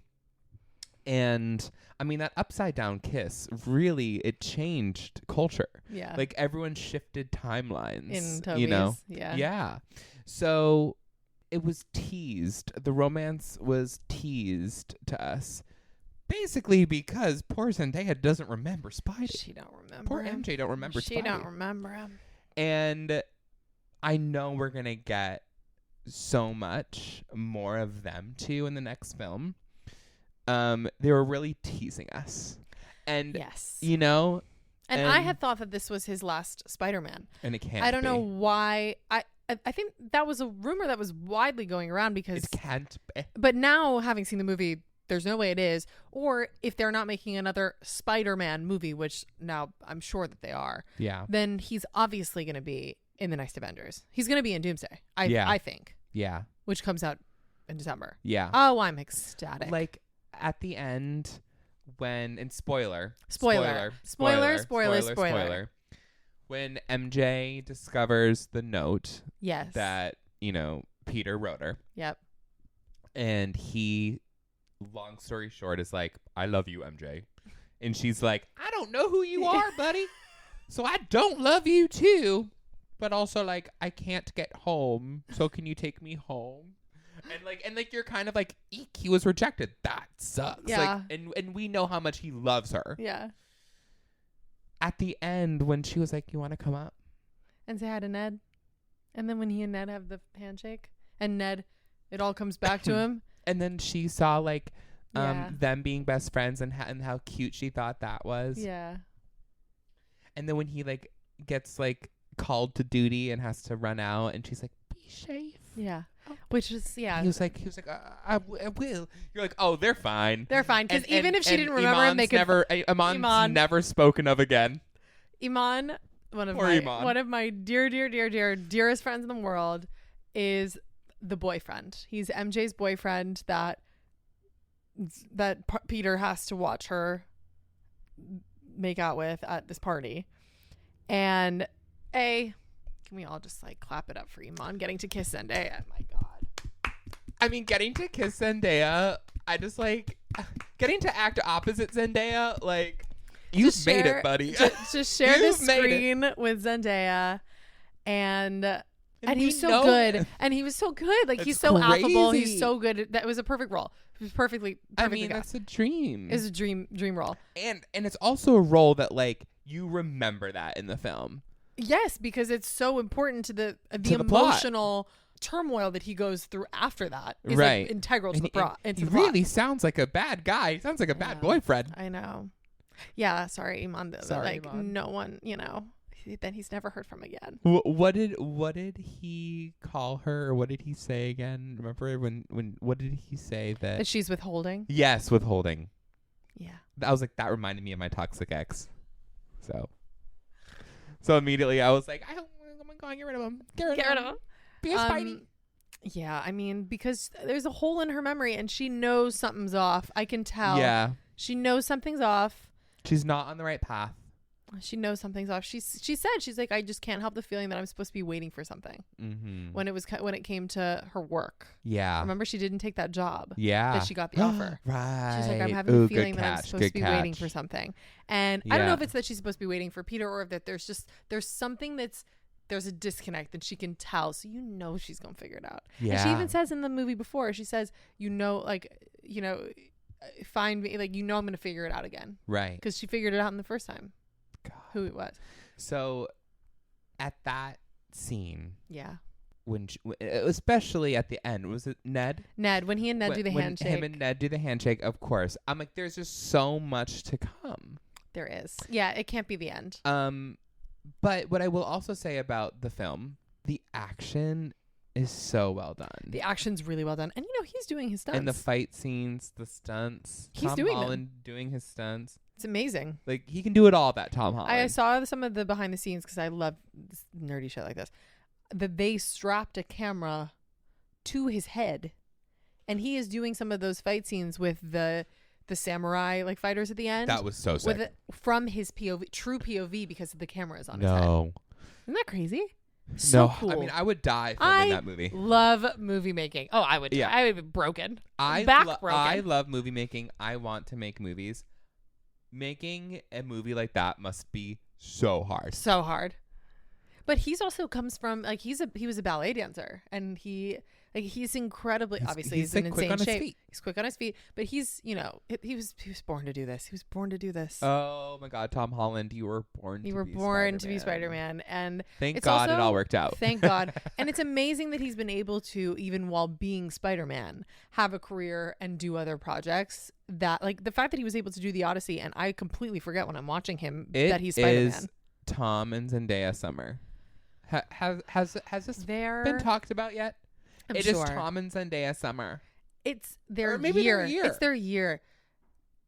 And I mean, that upside down kiss really, it changed culture. Yeah. Like, everyone shifted timelines. In Toby's, you know? Yeah. Yeah. So it was teased. The romance was teased to us. Basically because poor Zendaya doesn't remember Spidey. She don't remember Poor him. MJ don't remember Spidey. She don't remember him. And I know we're going to get so much more of them too in the next film. They were really teasing us. And yes. You know, and I had thought that this was his last Spider-Man. And it can't I don't know why. I think that was a rumor that was widely going around because it can't be. But now, having seen the movie, there's no way it is. Or if they're not making another Spider-Man movie, which now I'm sure that they are, then he's obviously going to be in the next Avengers. He's going to be in Doomsday, I think. Yeah. Which comes out in December. Yeah. Oh, I'm ecstatic. Like, at the end, when, and spoiler. When MJ discovers the note that, you know, Peter wrote her. Yep. And he, long story short, is like, I love you, MJ. And she's like, I don't know who you are, buddy. So I don't love you too. But also, like, I can't get home. So can you take me home? And you're kind of like, eek, he was rejected. That sucks. Yeah. Like, and we know how much he loves her. Yeah. At the end, when she was like, you want to come up? And say hi to Ned. And then when he and Ned have the handshake. And Ned, it all comes back to him. And then she saw, like, them being best friends and how cute she thought that was. Yeah. And then when he, like, gets, like, called to duty and has to run out. And she's like, be safe. Yeah. Which is, yeah. He was like, I will. You're like, oh, they're fine. They're fine. Because even if she didn't remember him, they could. Iman's never spoken of again. Iman, one of my dearest friends in the world, is the boyfriend. He's MJ's boyfriend that Peter has to watch her make out with at this party. And can we all just like clap it up for Iman getting to kiss Zendaya? Oh my God. I mean, getting to kiss Zendaya, I just like getting to act opposite Zendaya. Like, you've made it, buddy. Just share the screen with Zendaya, and he was so good. And he was so good. Like, he's so affable. He's so good. That was a perfect role. It was perfectly. I mean, that's a dream. It's a dream role. And it's also a role that, like, you remember that in the film. Yes, because it's so important to the emotional turmoil that he goes through after that. Is like integral to the plot. He really sounds like a bad guy. He sounds like a bad boyfriend. I know. Yeah, sorry, Iman. Like, Iman. No one, then he's never heard from again. What did he call her, or what did he say again? Remember when what did he say that she's withholding? Yes, withholding. Yeah. I was like, that reminded me of my toxic ex. So immediately I was like, oh my God, get rid of him. Get rid of him. Be a Spidey. Yeah, I mean, because there's a hole in her memory and she knows something's off. I can tell. Yeah. She knows something's off. She's not on the right path. She knows something's off. She said, she's like, I just can't help the feeling that I'm supposed to be waiting for something. Mm-hmm. When it came to her work. Yeah. Remember, she didn't take that job. Yeah. That she got the offer. Right. She's like, I'm having the feeling that I'm supposed to be waiting for something. And I don't know if it's that she's supposed to be waiting for Peter, or if that there's something that's there's a disconnect, and she can tell. So she's gonna figure it out. Yeah. And she even says in the movie before, she says, find me, like, I'm gonna figure it out again. Right. Because she figured it out in the first time. God. Who it was. So at that scene. Yeah. When especially at the end, was it Ned? When he and Ned do the handshake. Him and Ned do the handshake, of course. I'm like, there's just so much to come. There is. Yeah, it can't be the end. But what I will also say about the film, the action is so well done. The action's really well done. And he's doing his stunts. And the fight scenes, the stunts. He's Tom doing Holland doing his stunts. It's amazing. Like, he can do it all, that Tom Holland. I saw some of the behind the scenes because I love nerdy shit like this. That they strapped a camera to his head, and he is doing some of those fight scenes with the samurai like fighters at the end. That was so sick. From his POV, true POV, because the camera is on his head. No. Isn't that crazy? So no, cool. I mean, I would die filming that movie. Love movie making. Oh, I would. Yeah. I would be broken. Broken. I love movie making. I want to make movies. Making a movie like that must be so hard. So hard. But he's also comes from like he was a ballet dancer, and he's incredibly obviously he's in insane shape. He's quick on his feet, but he was born to do this. He was born to do this. Oh my God, Tom Holland, you were born to be Spider-Man, and thank God it all worked out. Thank God. And it's amazing that he's been able to, even while being Spider-Man, have a career and do other projects. That, like, the fact that he was able to do the Odyssey, and I completely forget when I'm watching him that he's Spider-Man. It is Tom and Zendaya Summer. Has this been talked about yet? It is Tom and Zendaya Summer. It's their year. It's their year.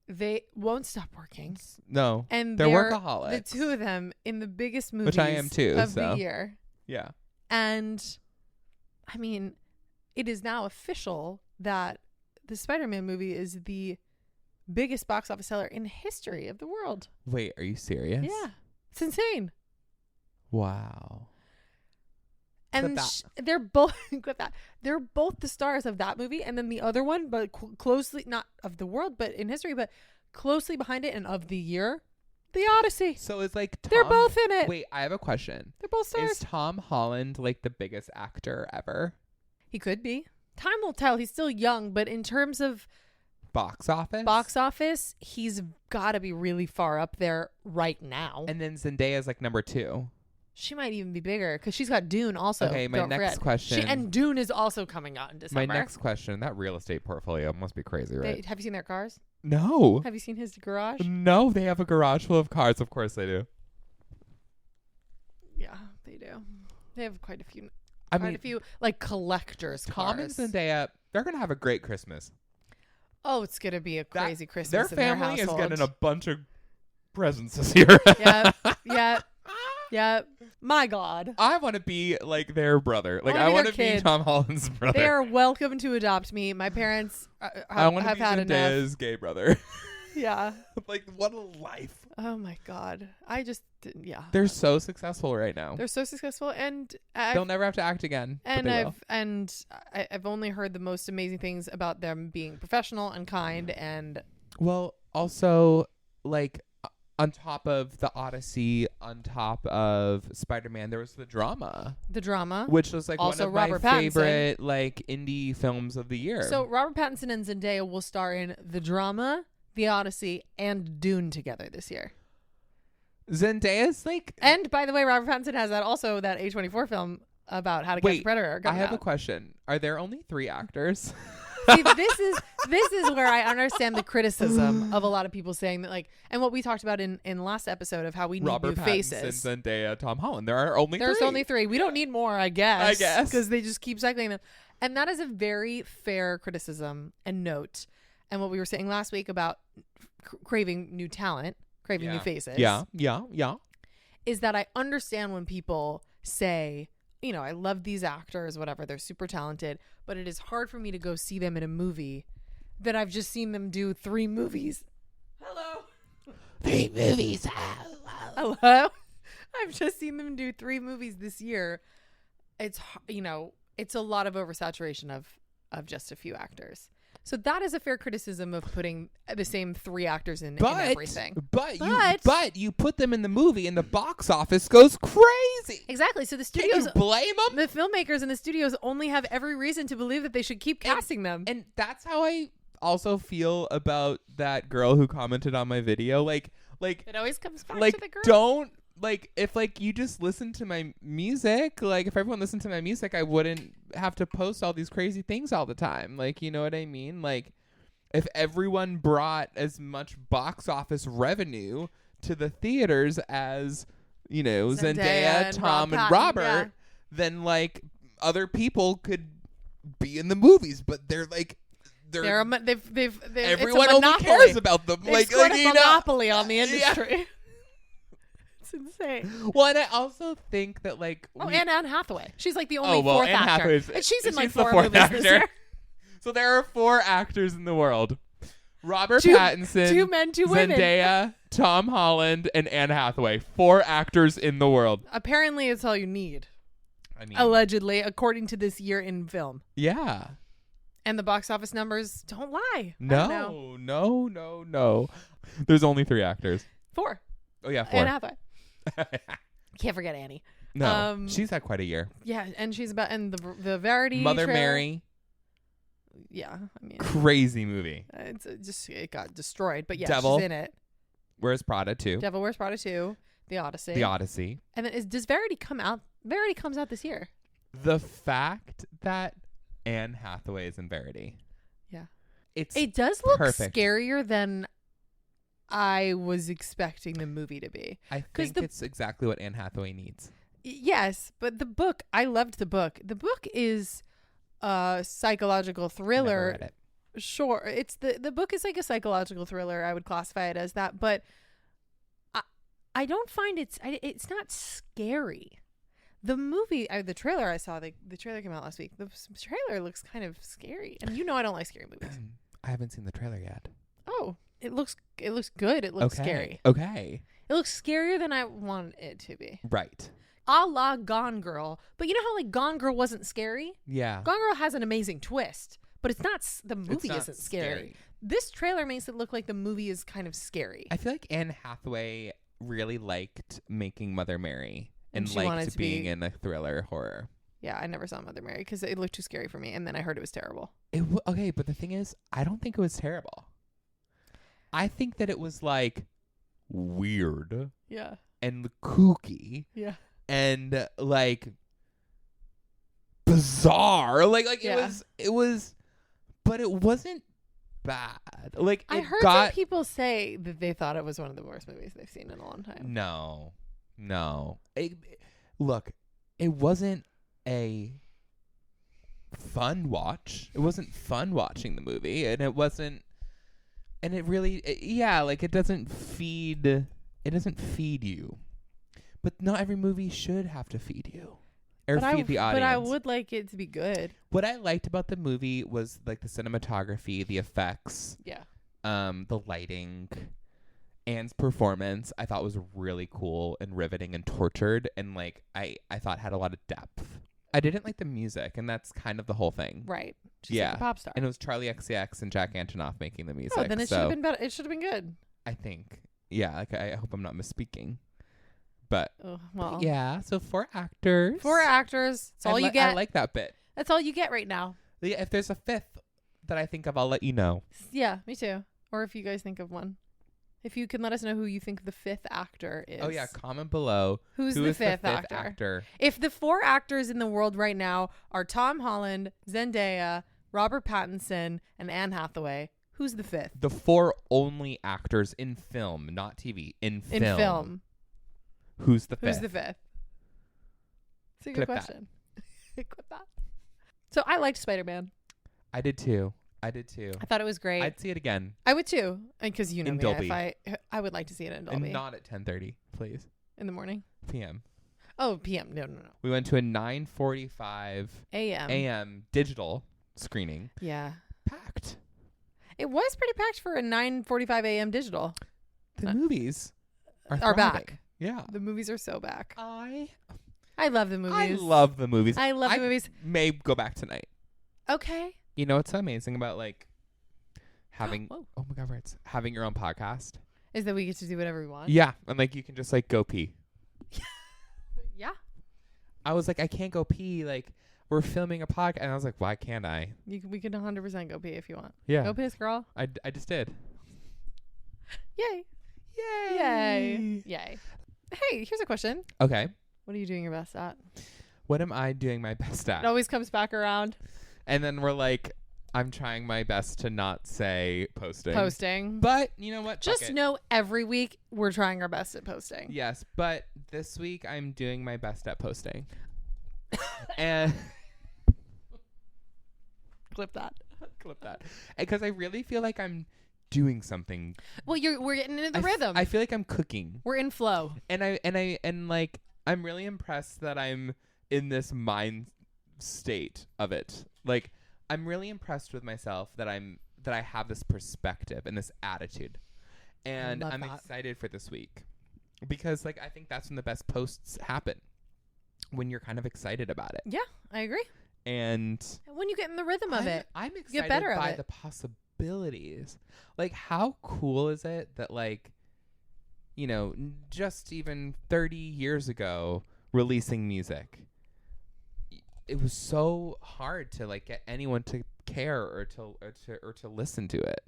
They won't stop working. No, and they're workaholics. The two of them in the biggest movies, which I am too, of the year. Yeah, and I mean, it is now official that the Spider-Man movie is the biggest box office seller in the history of the world. Wait, are you serious? Yeah, it's insane. Wow. And they're both they're both the stars of that movie, and then the other one, but closely not of the world, but in history, but closely behind it and of the year, The Odyssey. So it's like they're both in it. Wait, I have a question. They're both stars. Is Tom Holland like the biggest actor ever? He could be. Time will tell. He's still young, but in terms of box office, he's got to be really far up there right now. And then Zendaya's like number 2. She might even be bigger because she's got Dune also. Okay, my next question. And Dune is also coming out in December. My next question, that real estate portfolio must be crazy, right? Have you seen their cars? No. Have you seen his garage? No, they have a garage full of cars. Of course they do. Yeah, they do. They have quite a few. A few like collectors' cars. Tom and Zendaya, they're going to have a great Christmas. Oh, it's going to be a crazy Christmas their in their family household. is getting a bunch of presents this year. Yeah. My God. I want to be like their brother. Like, I want to be Tom Holland's brother. They are welcome to adopt me. My parents I want to have be had Zendaya's enough. gay brother. Yeah. Like, what a life. Oh my God. They're so successful right now. They're so successful, and they'll never have to act again. And I've only heard the most amazing things about them being professional and kind, and well, also like on top of the Odyssey, on top of Spider-Man, there was the drama, which was like also one of Robert my Pattinson. favorite like indie films of the year. So Robert Pattinson and Zendaya will star in the drama, the Odyssey, and Dune together this year. Zendaya's like, and by the way, Robert Pattinson has that A24 film about how to catch a predator. I have a question. Are there only 3 actors? See, this is where I understand the criticism of a lot of people saying that, like, and what we talked about in last episode of how we need Robert new faces. Pattinson, Zendaya, Tom Holland. There's only 3. We don't need more, I guess. Because they just keep cycling them. And that is a very fair criticism and note. And what we were saying last week about craving new talent, craving new faces. Yeah. Is that I understand when people say, I love these actors, whatever, they're super talented, but it is hard for me to go see them in a movie that I've just seen them do 3 movies. Hello. 3 movies. Hello. I've just seen them do 3 movies this year. It's, it's a lot of oversaturation of just a few actors. So that is a fair criticism of putting the same 3 actors in everything. But you put them in the movie and the box office goes crazy. Exactly. So the studios... Can you blame them? The filmmakers and the studios only have every reason to believe that they should keep casting them. And that's how I also feel about that girl who commented on my video. Like it always comes back to the girl. Don't... Like, if, like, you just listen to my music, like, if everyone listened to my music, I wouldn't have to post all these crazy things all the time. Like, you know what I mean? Like, if everyone brought as much box office revenue to the theaters as, you know, Zendaya, Tom, and Robert, then, like, other people could be in the movies. But they're, like... everyone only cares about them. They've scored a monopoly on the industry. Yeah. Insane. Well, and I also think that and Anne Hathaway. She's like the only fourth actor. And she's in like 4 movies actor. this year. So there are 4 actors in the world: Robert Pattinson, 2 men, 2 women, Zendaya, Tom Holland, and Anne Hathaway. 4 actors in the world. Apparently, it's all you need. I mean, allegedly, according to this year in film. Yeah. And the box office numbers don't lie. No. There's only 3 actors. 4. Oh yeah, 4. Anne Hathaway. Can't forget Annie. No, she's had quite a year. Yeah, and she's about the Verity Mother trailer. Mary. Yeah, I mean, crazy movie. It got destroyed, but yeah, Devil. she's in it. Where's Prada 2? Devil Wears Prada 2. The Odyssey. And then does Verity come out? Verity comes out this year. The fact that Anne Hathaway is in Verity. Yeah, it does look perfect. Scarier than I was expecting the movie to be. I think it's exactly what Anne Hathaway needs. Yes, but the book, I loved the book. The book is a psychological thriller. Never read it. Sure, it's the book is like a psychological thriller. I would classify it as that, but I don't find it's not scary. The movie, the trailer I saw, the trailer came out last week. The trailer looks kind of scary, and I don't like scary movies. I haven't seen the trailer yet. Oh. It looks good. It looks scary. Okay. It looks scarier than I want it to be. Right. A la Gone Girl. But you know how Gone Girl wasn't scary? Yeah. Gone Girl has an amazing twist, but it's not. The movie isn't scary. This trailer makes it look like the movie is kind of scary. I feel like Anne Hathaway really liked making Mother Mary and liked being in a thriller horror. Yeah, I never saw Mother Mary because it looked too scary for me, and then I heard it was terrible. Okay, but the thing is, I don't think it was terrible. I think that it was weird. Yeah. And kooky. Yeah. And bizarre. It was but it wasn't bad. I heard some people say that they thought it was one of the worst movies they've seen in a long time. No. Look, it wasn't a fun watch. It wasn't fun watching the movie, and it wasn't. And it really, it doesn't feed you. But not every movie should have to feed you or feed the audience. But I would like it to be good. What I liked about the movie was the cinematography, the effects, the lighting, Anne's performance. I thought was really cool and riveting and tortured, and I thought had a lot of depth. I didn't like the music, and that's kind of the whole thing. Right. She's like a pop star. And it was Charlie XCX and Jack Antonoff making the music. Oh, then it should have been better. It should have been good. I think. Yeah, I hope I'm not misspeaking. But, well. Yeah, so 4 actors. 4 actors. That's all you get. I like that bit. That's all you get right now. Yeah, if there's a 5th that I think of, I'll let you know. Yeah, me too. Or if you guys think of one. If you can let us know who you think the 5th actor is. Oh, yeah. Comment below. Who's the fifth actor? If the 4 actors in the world right now are Tom Holland, Zendaya, Robert Pattinson, and Anne Hathaway, who's the 5th? The 4 only actors in film, not TV. In film. Who's the 5th? Who's the 5th? It's a good question. Clip that. So I liked Spider-Man. I did too. I thought it was great. I'd see it again. I would too, because you know in me. Dolby. If I would like to see it in Dolby. And not at 10:30, please. In the morning. PM. Oh, PM. No. We went to a 9:45 a.m. digital screening. Yeah. Packed. It was pretty packed for a 9:45 a.m. digital. The movies are back. Yeah. The movies are so back. I love the movies. I love the movies. I love the movies. May go back tonight. Okay. You know what's so amazing about having oh my God, it's having your own podcast is that we get to do whatever we want. Yeah, and like you can just like go pee. Yeah. I was like, I can't go pee. Like we're filming a podcast, and I was like, why can't I? We can 100% go pee if you want. Yeah. Go piss, girl. I just did. Yay. Yay. Yay. Yay. Hey, here's a question. Okay. What are you doing your best at? What am I doing my best at? It always comes back around. And then we're like, I'm trying my best to not say posting. Posting. But you know what? Just know every week we're trying our best at posting. Yes, but this week I'm doing my best at posting. And clip that. Because I really feel like I'm doing something. Well, we're getting into the rhythm. I feel like I'm cooking. We're in flow. And like I'm really impressed that I'm in this mind state of it. Like I'm really impressed with myself that I have this perspective and this attitude. And I'm excited for this week. Because like I think that's when the best posts happen. When you're kind of excited about it. Yeah, I agree. And when you get in the rhythm of it, I'm excited get better by at the possibilities. Like how cool is it that like, you know, just even 30 years ago releasing music, it was so hard to like get anyone to care or to listen to it.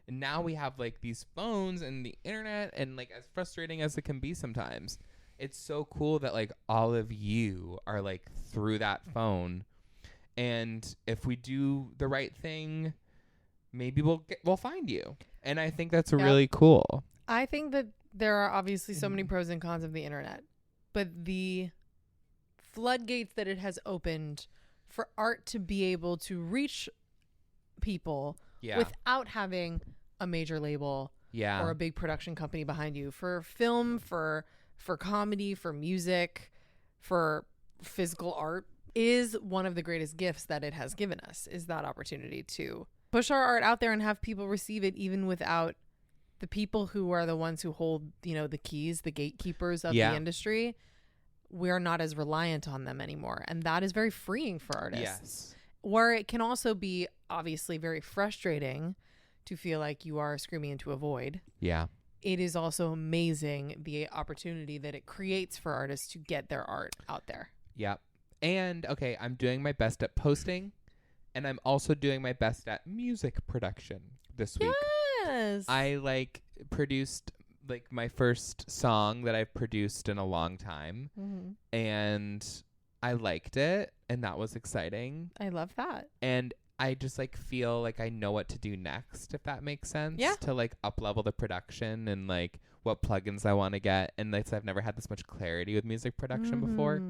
And now we have like these phones and the internet, and like as frustrating as it can be sometimes, it's so cool that like all of you are like through that phone. And if we do the right thing, maybe we'll find you. And I think that's really cool. I think that there are obviously so many pros and cons of the internet, but the floodgates that it has opened for art to be able to reach people without having a major label or a big production company behind you, for film, for comedy, for music, for physical art, is one of the greatest gifts that it has given us, is that opportunity to push our art out there and have people receive it, even without the people who are the ones who hold, you know, the keys, the gatekeepers of the industry. We're not as reliant on them anymore. And that is very freeing for artists. Yes. Where it can also be obviously very frustrating to feel like you are screaming into a void. Yeah. It is also amazing the opportunity that it creates for artists to get their art out there. Yep. And okay, I'm doing my best at posting, and I'm also doing my best at music production this week. Yes. I like produced like my first song that I've produced in a long time, and I liked it, and that was exciting. I love that. And I just like feel like I know what to do next, if that makes sense. Yeah. To like up level the production and like what plugins I want to get. And like I've never had this much clarity with music production before.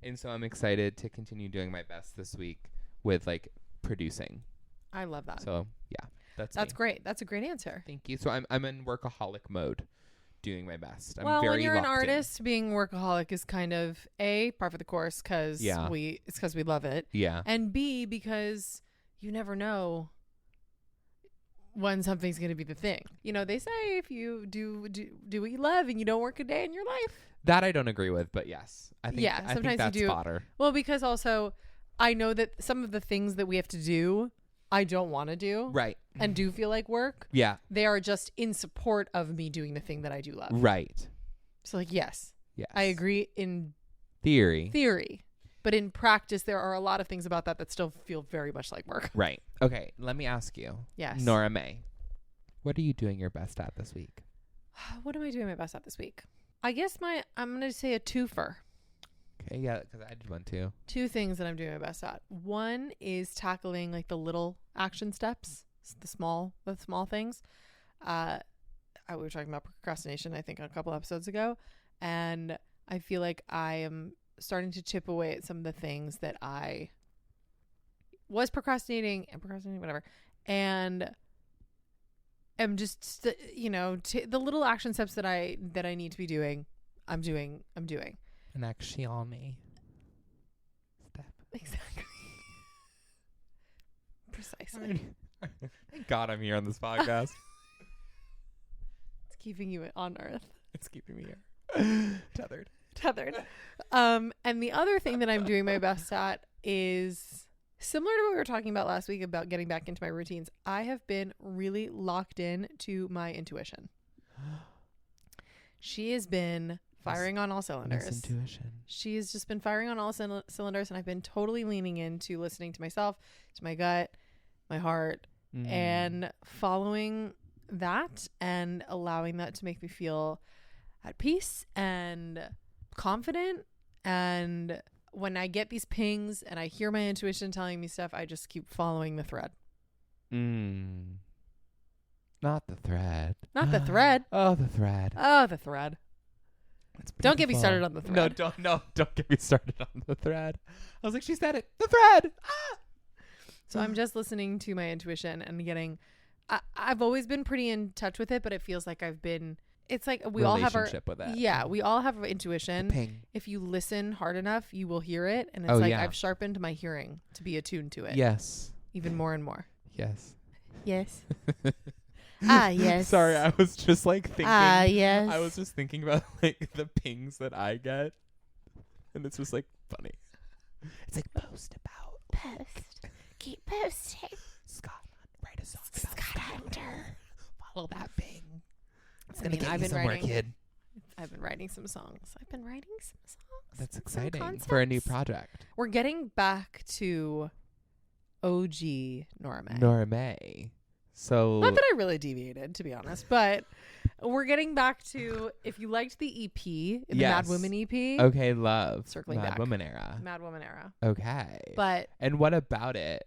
And so I'm excited to continue doing my best this week with like producing. I love that. So yeah, that's great. That's a great answer. Thank you. So I'm in workaholic mode, doing my best. I'm well, very when you're an artist, being workaholic is kind of par for the course because we love it. Yeah. And B, because you never know when something's going to be the thing. You know, they say if you do what you love and you don't work a day in your life. That I don't agree with, but yes. I think sometimes that's you do. fodder. Well, because also I know that some of the things that we have to do, I don't want to do. Right. And do feel like work. Yeah. They are just in support of me doing the thing that I do love. Right. So like, yes. Yes. I agree in theory. But in practice, there are a lot of things about that still feel very much like work. Right. Okay. Let me ask you. Yes. Nora Mae, what are you doing your best at this week? What am I doing my best at this week? I guess I'm going to say a twofer. Okay. Yeah. Because I did one too. Two things that I'm doing my best at. One is tackling like the little action steps, the small things. We were talking about procrastination, I think, a couple episodes ago. And I feel like I am starting to chip away at some of the things that I was procrastinating, whatever. And I'm just, the little action steps that I need to be doing, I'm doing. An action step. Exactly. Precisely. Thank God I'm here on this podcast. It's keeping you on Earth. It's keeping me here. Tethered. And the other thing that I'm doing my best at is Similar to what we were talking about last week about getting back into my routines, I have been really locked in to my intuition. She has been firing on all cylinders. Intuition. She has just been firing on all cylinders, and I've been totally leaning into listening to myself, to my gut, my heart, and following that and allowing that to make me feel at peace and confident. And when I get these pings and I hear my intuition telling me stuff, I just keep following the thread. Not the thread. Not the thread. Oh, the thread. Oh, the thread. Don't get me started on the thread. Don't get me started on the thread. I was like, she said it. The thread. Ah! So I'm just listening to my intuition and getting, I've always been pretty in touch with it, but it feels like it's like we all have our, with it. Yeah, we all have intuition. Ping. If you listen hard enough, you will hear it. And it's I've sharpened my hearing to be attuned to it. Yes. Even more and more. Yes. Yes. Yes. Sorry, I was just like thinking. Yes. I was just thinking about like the pings that I get. And it's just like funny. It's like post about. Post. Keep posting. Scott, write a song about Scott. Follow that ping. It's going to get I've you been somewhere, writing, kid. I've been writing some songs. That's exciting for a new project. We're getting back to OG Nora Mae. Nora Mae. So not that I really deviated, to be honest, but we're getting back to, if you liked the EP, the Mad Woman EP. Okay, love. Circling Mad back. Woman era. Mad Woman era. Okay. But and what about it?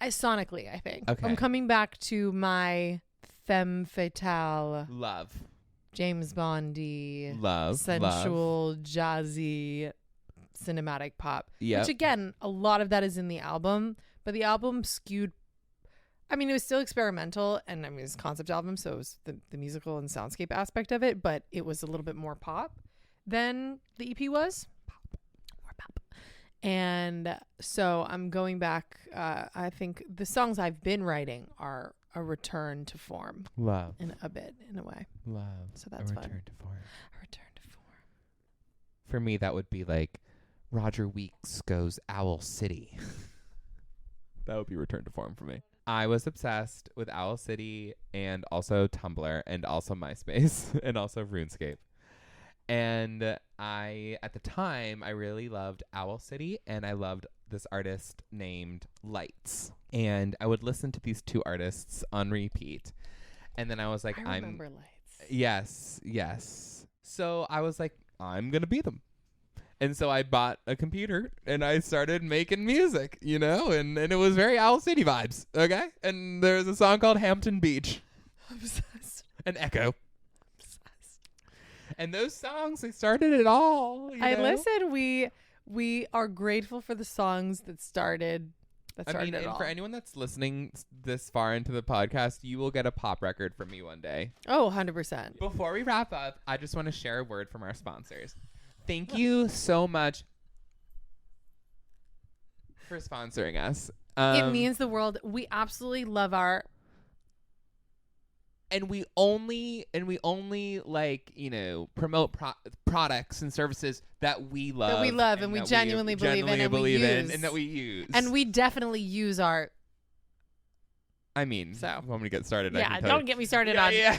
Sonically, I think. Okay. I'm coming back to my femme fatale. Love. James Bondy. Love. Sensual, jazzy, cinematic pop. Yeah. Which again, a lot of that is in the album, but the album skewed. I mean, it was still experimental, and I mean, it's a concept album, so it was the musical and soundscape aspect of it, but it was a little bit more pop than the EP was. More pop. And so I'm going back. I think the songs I've been writing are a return to form. Love. In a way. Love. So that's fun. A return to form. A return to form. For me, that would be like Roger Weeks goes Owl City. That would be return to form for me. I was obsessed with Owl City and also Tumblr and also MySpace and also RuneScape. And at the time, I really loved Owl City, and I loved this artist named Lights. And I would listen to these two artists on repeat. And then I was like, I remember Lights. Yes. So I was like, I'm going to be them. And so I bought a computer and I started making music, and it was very Owl City vibes, okay? And there's a song called Hampton Beach. Obsessed. An Echo. Obsessed. And those songs, they started it all. Listen, we are grateful for the songs that started it all. For anyone that's listening this far into the podcast, you will get a pop record from me one day. Oh, 100%. Before we wrap up, I just want to share a word from our sponsors. Thank you so much for sponsoring us. It means the world. We absolutely love our. And we only promote products and services that we love. That we love and we genuinely believe in and that we use. And we definitely use our. I mean, so want me to get started? Yeah, don't get me started on. Yeah.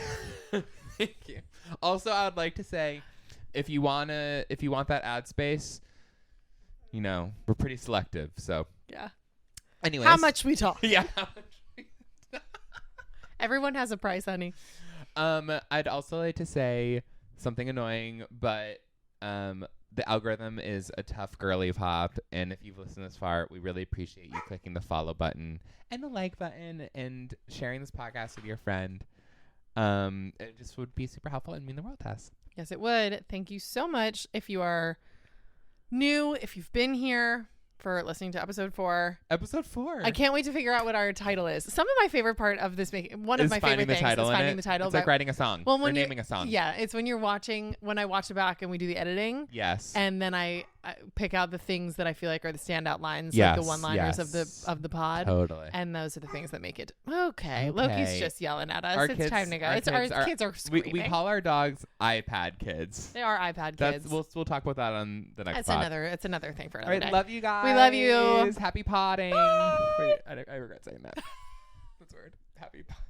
Thank you. Also, I would like to say, if you want that ad space, we're pretty selective. So yeah. Anyways, how much we talk? Yeah. Everyone has a price, honey. I'd also like to say something annoying, but the algorithm is a tough girly pop, and if you've listened this far, we really appreciate you clicking the follow button and the like button and sharing this podcast with your friend. It just would be super helpful and mean the world to us. Yes, it would. Thank you so much. If you are new, if you've been here for listening to episode 4. Episode 4. I can't wait to figure out what our title is. Some of my favorite part of this, one of my favorite things is finding the title. It's like writing a song or naming a song. Yeah, it's when I watch it back and we do the editing. Yes. And then I pick out the things that I feel like are the standout lines, like the one-liners of the pod. Totally. And those are the things that make it okay. Loki's just yelling at us. It's time to go. Our kids are screaming. We call our dogs iPad kids. They are iPad kids. We'll talk about that on the next pod. It's another thing for another day. Love you guys. We love you. Happy potting. Wait, I regret saying that. That's weird. Happy potting.